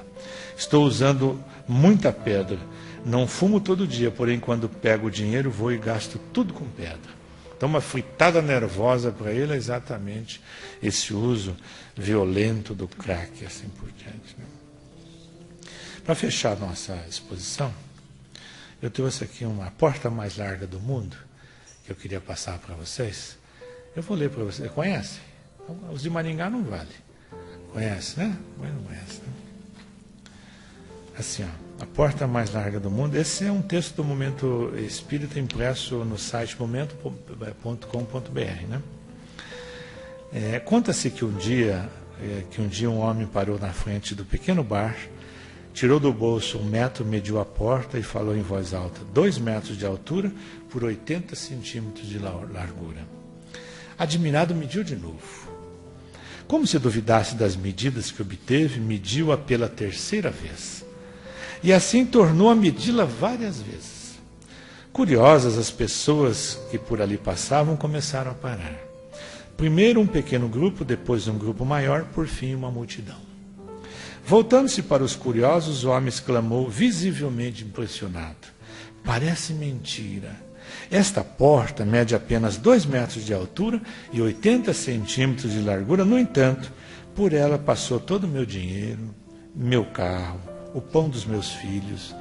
Estou usando muita pedra. Não fumo todo dia, porém quando pego o dinheiro vou e gasto tudo com pedra. Então uma fritada nervosa para ele é exatamente esse uso violento do crack, assim por diante. Né? Para fechar nossa exposição, eu trouxe aqui A Porta Mais Larga do Mundo, que eu queria passar para vocês. Eu vou ler para vocês. Conhecem? Os de Maringá não vale. Conhece, né? Mas não conhece, né? Assim, ó, A Porta Mais Larga do Mundo. Esse é um texto do Momento Espírita impresso no site momento.com.br, né? Conta-se que um dia um homem parou na frente do pequeno bar, tirou do bolso 1 metro, mediu a porta e falou em voz alta: 2 metros de altura por 80 centímetros de largura. Admirado, mediu de novo. Como se duvidasse das medidas que obteve, mediu-a pela 3ª vez. E assim tornou a medi-la várias vezes. Curiosas, as pessoas que por ali passavam começaram a parar. Primeiro um pequeno grupo, depois um grupo maior, por fim uma multidão. Voltando-se para os curiosos, o homem exclamou, visivelmente impressionado: parece mentira. Esta porta mede apenas 2 metros de altura e 80 centímetros de largura. No entanto, por ela passou todo o meu dinheiro, meu carro, o pão dos meus filhos,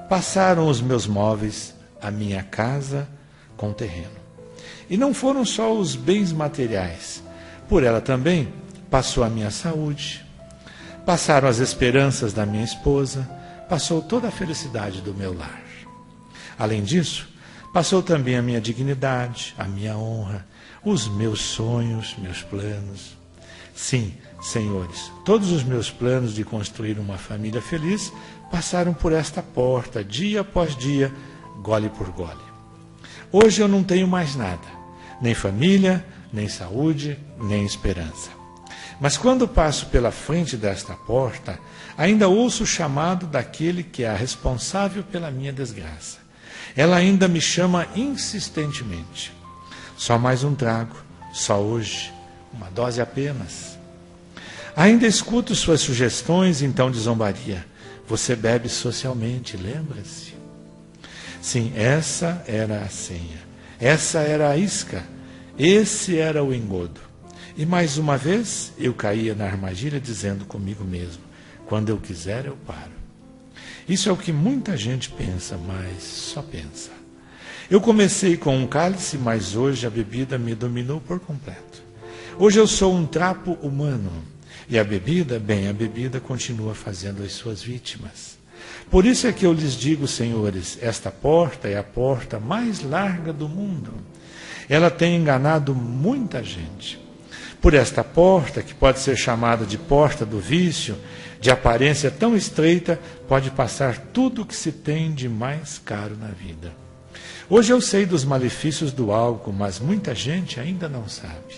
passaram os meus móveis, a minha casa com terreno. E não foram só os bens materiais. Por ela também passou a minha saúde, passaram as esperanças da minha esposa, passou toda a felicidade do meu lar. Além disso, passou também a minha dignidade, a minha honra, os meus sonhos, meus planos. Sim, senhores, todos os meus planos de construir uma família feliz passaram por esta porta, dia após dia, gole por gole. Hoje eu não tenho mais nada, nem família, nem saúde, nem esperança. Mas quando passo pela frente desta porta, ainda ouço o chamado daquele que é responsável pela minha desgraça. Ela ainda me chama insistentemente. Só mais um trago, só hoje, uma dose apenas. Ainda escuto suas sugestões, então de zombaria. Você bebe socialmente, lembra-se? Sim, essa era a senha. Essa era a isca. Esse era o engodo. E mais uma vez eu caía na armadilha dizendo comigo mesmo: quando eu quiser eu paro. Isso é o que muita gente pensa, mas só pensa. Eu comecei com um cálice, mas hoje a bebida me dominou por completo. Hoje eu sou um trapo humano. E a bebida, bem, a bebida continua fazendo as suas vítimas. Por isso é que eu lhes digo, senhores, esta porta é a porta mais larga do mundo. Ela tem enganado muita gente. Por esta porta, que pode ser chamada de porta do vício, de aparência tão estreita, pode passar tudo o que se tem de mais caro na vida. Hoje eu sei dos malefícios do álcool, mas muita gente ainda não sabe.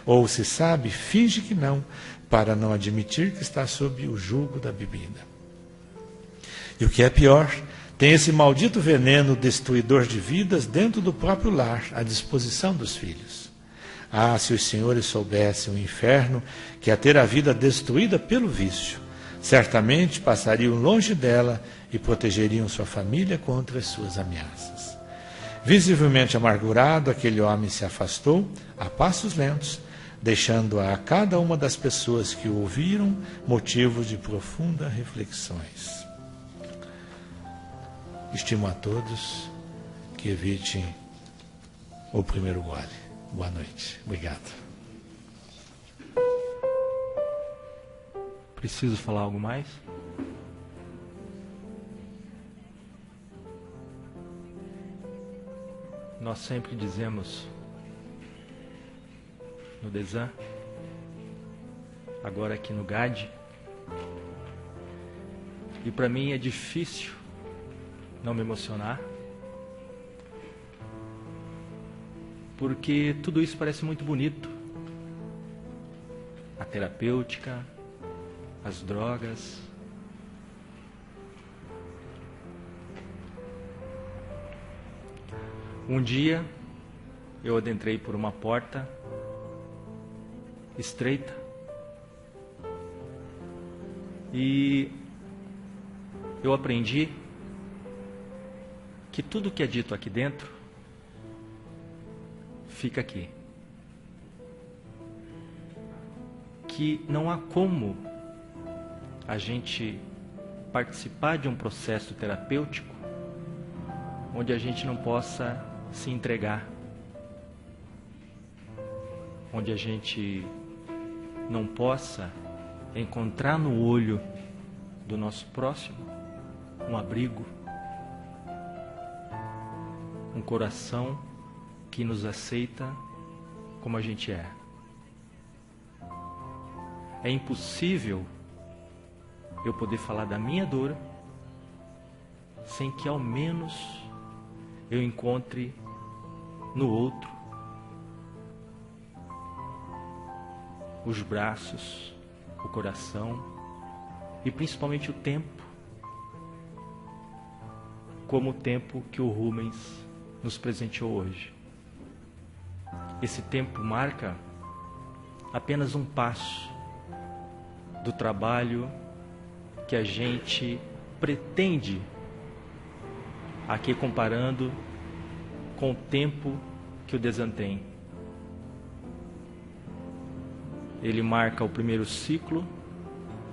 Ou se sabe, finge que não, para não admitir que está sob o jugo da bebida. E o que é pior, tem esse maldito veneno destruidor de vidas dentro do próprio lar, à disposição dos filhos. Ah, se os senhores soubessem o inferno que é ter a vida destruída pelo vício, certamente passariam longe dela e protegeriam sua família contra as suas ameaças. Visivelmente amargurado, aquele homem se afastou a passos lentos, deixando a cada uma das pessoas que o ouviram motivos de profundas reflexões. Estimo a todos que evitem o primeiro gole. Boa noite. Obrigado. Preciso falar algo mais? Nós sempre dizemos no Desan, agora aqui no GAD, e para mim é difícil não me emocionar, porque tudo isso parece muito bonito. A terapêutica, as drogas. Um dia eu adentrei por uma porta estreita e eu aprendi que tudo que é dito aqui dentro fica aqui. Que não há como a gente participar de um processo terapêutico onde a gente não possa se entregar, onde a gente não possa encontrar no olho do nosso próximo um abrigo, um coração que nos aceita como a gente é. É impossível eu poder falar da minha dor sem que ao menos eu encontre no outro os braços, o coração e principalmente o tempo, como o tempo que o Rubens nos presenteou hoje. Esse tempo marca apenas um passo do trabalho que a gente pretende, aqui comparando com o tempo que o Desan tem. Ele marca o primeiro ciclo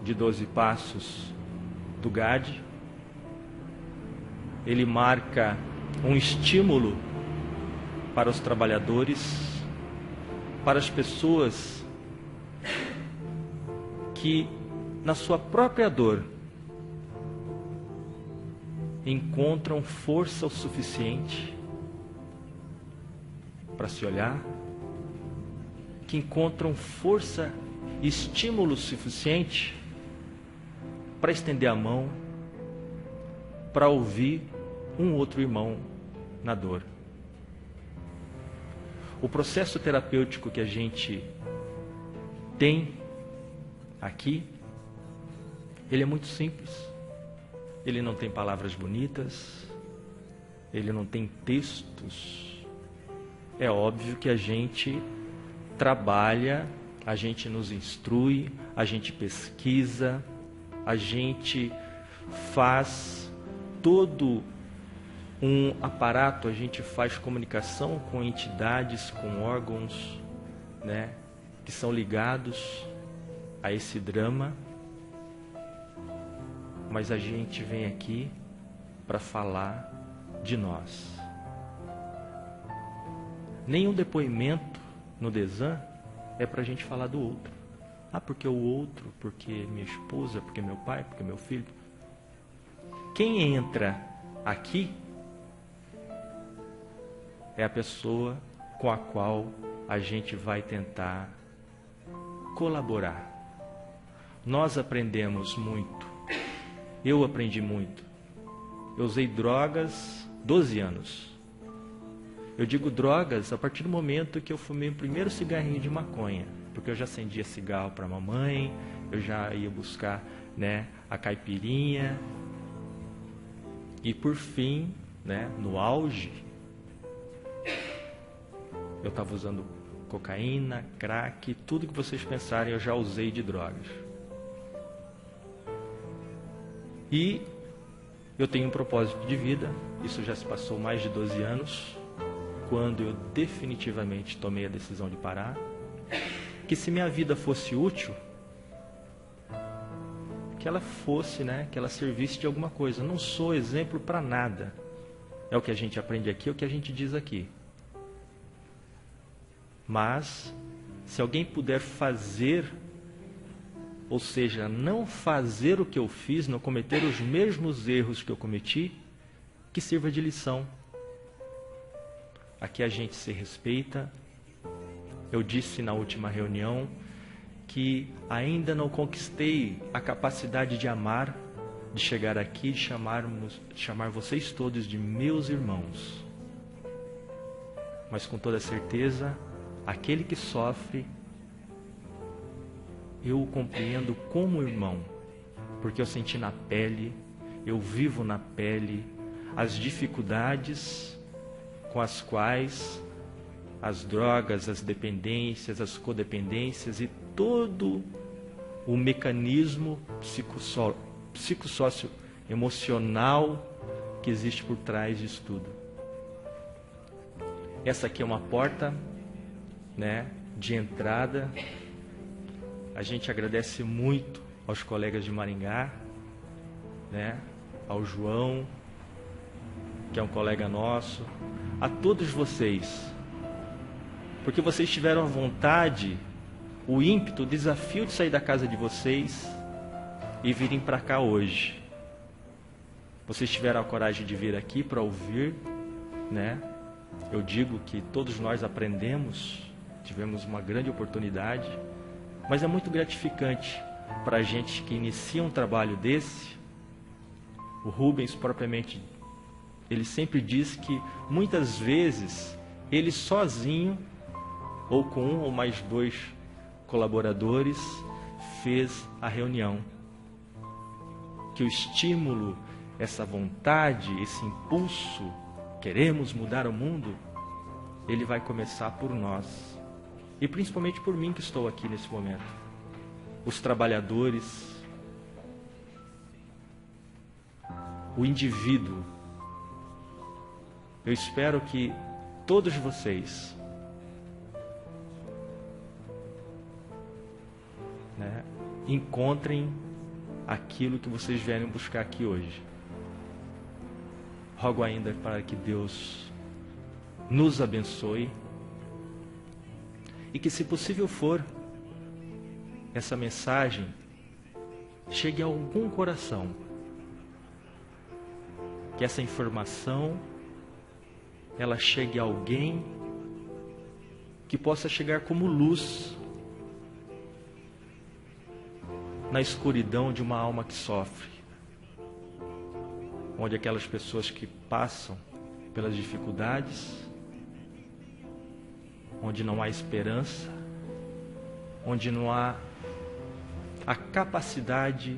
de 12 passos do GAD. Ele marca um estímulo para os trabalhadores, para as pessoas que, na sua própria dor, encontram força o suficiente para se olhar, que encontram força e estímulo suficiente para estender a mão, para ouvir um outro irmão na dor. O processo terapêutico que a gente tem aqui, ele é muito simples. Ele não tem palavras bonitas, ele não tem textos. É óbvio que a gente trabalha, a gente nos instrui, a gente pesquisa, a gente faz todo um aparato, a gente faz comunicação com entidades, com órgãos, né, que são ligados a esse drama, mas a gente vem aqui para falar de nós. Nenhum depoimento no Desan é para a gente falar do outro. Ah, porque o outro, porque minha esposa, porque meu pai, porque meu filho. Quem entra aqui é a pessoa com a qual a gente vai tentar colaborar. Nós aprendemos muito. Eu aprendi muito. Eu usei drogas 12 anos. Eu digo drogas a partir do momento que eu fumei o primeiro cigarrinho de maconha, porque eu já acendia cigarro para a mamãe, eu já ia buscar, né, a caipirinha. E por fim, né, no auge, eu estava usando cocaína, crack, tudo que vocês pensarem eu já usei de drogas. E eu tenho um propósito de vida, isso já se passou mais de 12 anos, quando eu definitivamente tomei a decisão de parar, que se minha vida fosse útil, que ela fosse, né, que ela servisse de alguma coisa. Eu não sou exemplo para nada. É o que a gente aprende aqui, é o que a gente diz aqui. Mas, se alguém puder fazer, ou seja, não fazer o que eu fiz, não cometer os mesmos erros que eu cometi, que sirva de lição. Aqui a gente se respeita. Eu disse na última reunião que ainda não conquistei a capacidade de amar, de chegar aqui e chamar vocês todos de meus irmãos. Mas com toda certeza, aquele que sofre, eu o compreendo como irmão, porque eu senti na pele, eu vivo na pele as dificuldades com as quais as drogas, as dependências, as codependências e todo o mecanismo psicossócio-emocional que existe por trás disso tudo. Essa aqui é uma porta, né, de entrada. A gente agradece muito aos colegas de Maringá, né, ao João, que é um colega nosso, a todos vocês, porque vocês tiveram a vontade, o ímpeto, o desafio de sair da casa de vocês e virem para cá hoje. Vocês tiveram a coragem de vir aqui para ouvir, né? Eu digo que todos nós aprendemos, tivemos uma grande oportunidade, mas é muito gratificante para a gente que inicia um trabalho desse. O Rubens, propriamente, ele sempre diz que muitas vezes ele sozinho, ou com um ou mais 2 colaboradores, fez a reunião. Que o estímulo, essa vontade, esse impulso, queremos mudar o mundo, ele vai começar por nós. E principalmente por mim que estou aqui nesse momento. Os trabalhadores, o indivíduo. Eu espero que todos vocês, né, encontrem aquilo que vocês vierem buscar aqui hoje. Rogo ainda para que Deus nos abençoe e que, se possível for, essa mensagem chegue a algum coração, que essa informação ela chegue a alguém que possa chegar como luz na escuridão de uma alma que sofre, onde aquelas pessoas que passam pelas dificuldades, onde não há esperança, onde não há a capacidade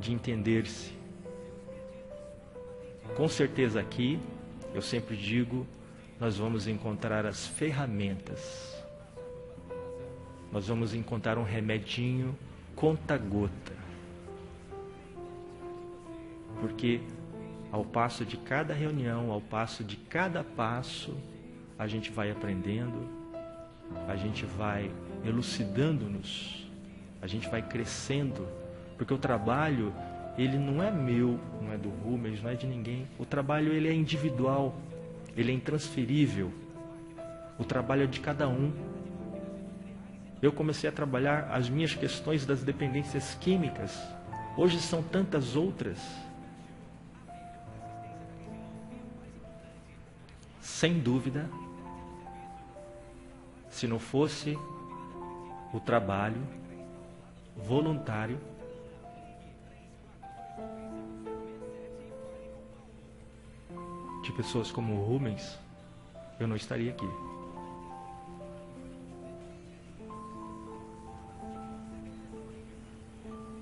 de entender-se. Com certeza aqui, eu sempre digo, nós vamos encontrar as ferramentas. Nós vamos encontrar um remedinho conta-gota. Porque ao passo de cada reunião, ao passo de cada passo, a gente vai aprendendo, a gente vai elucidando-nos, a gente vai crescendo, porque o trabalho, ele não é meu, não é do Rubens, não é de ninguém. O trabalho, ele é individual, ele é intransferível. O trabalho é de cada um. Eu comecei a trabalhar as minhas questões das dependências químicas. Hoje são tantas outras. Sem dúvida, se não fosse o trabalho voluntário, de pessoas como o Rubens, eu não estaria aqui.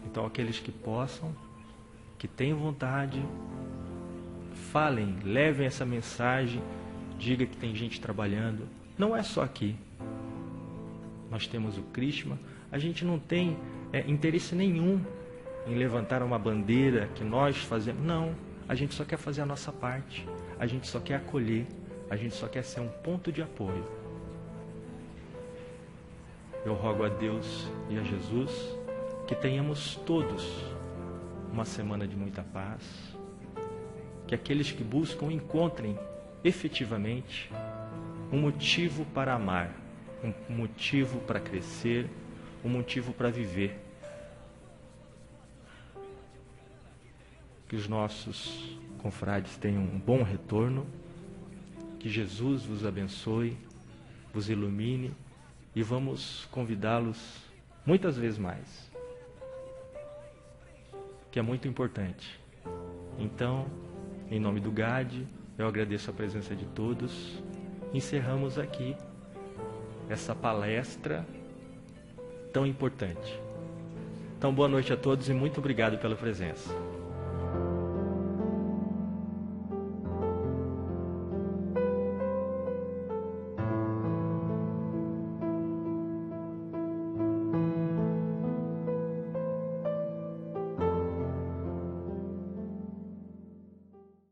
Então, aqueles que possam, que tenham vontade, falem, levem essa mensagem, diga que tem gente trabalhando. Não é só aqui. Nós temos o Krishna, a gente não tem interesse nenhum em levantar uma bandeira que nós fazemos. Não, a gente só quer fazer a nossa parte, a gente só quer acolher, a gente só quer ser um ponto de apoio. Eu rogo a Deus e a Jesus que tenhamos todos uma semana de muita paz, que aqueles que buscam encontrem efetivamente um motivo para amar, um motivo para crescer, um motivo para viver. Que os nossos confrades tenham um bom retorno, que Jesus vos abençoe, vos ilumine e vamos convidá-los muitas vezes mais, que é muito importante. Então, em nome do GAD, eu agradeço a presença de todos. Encerramos aqui essa palestra tão importante. Então, boa noite a todos e muito obrigado pela presença.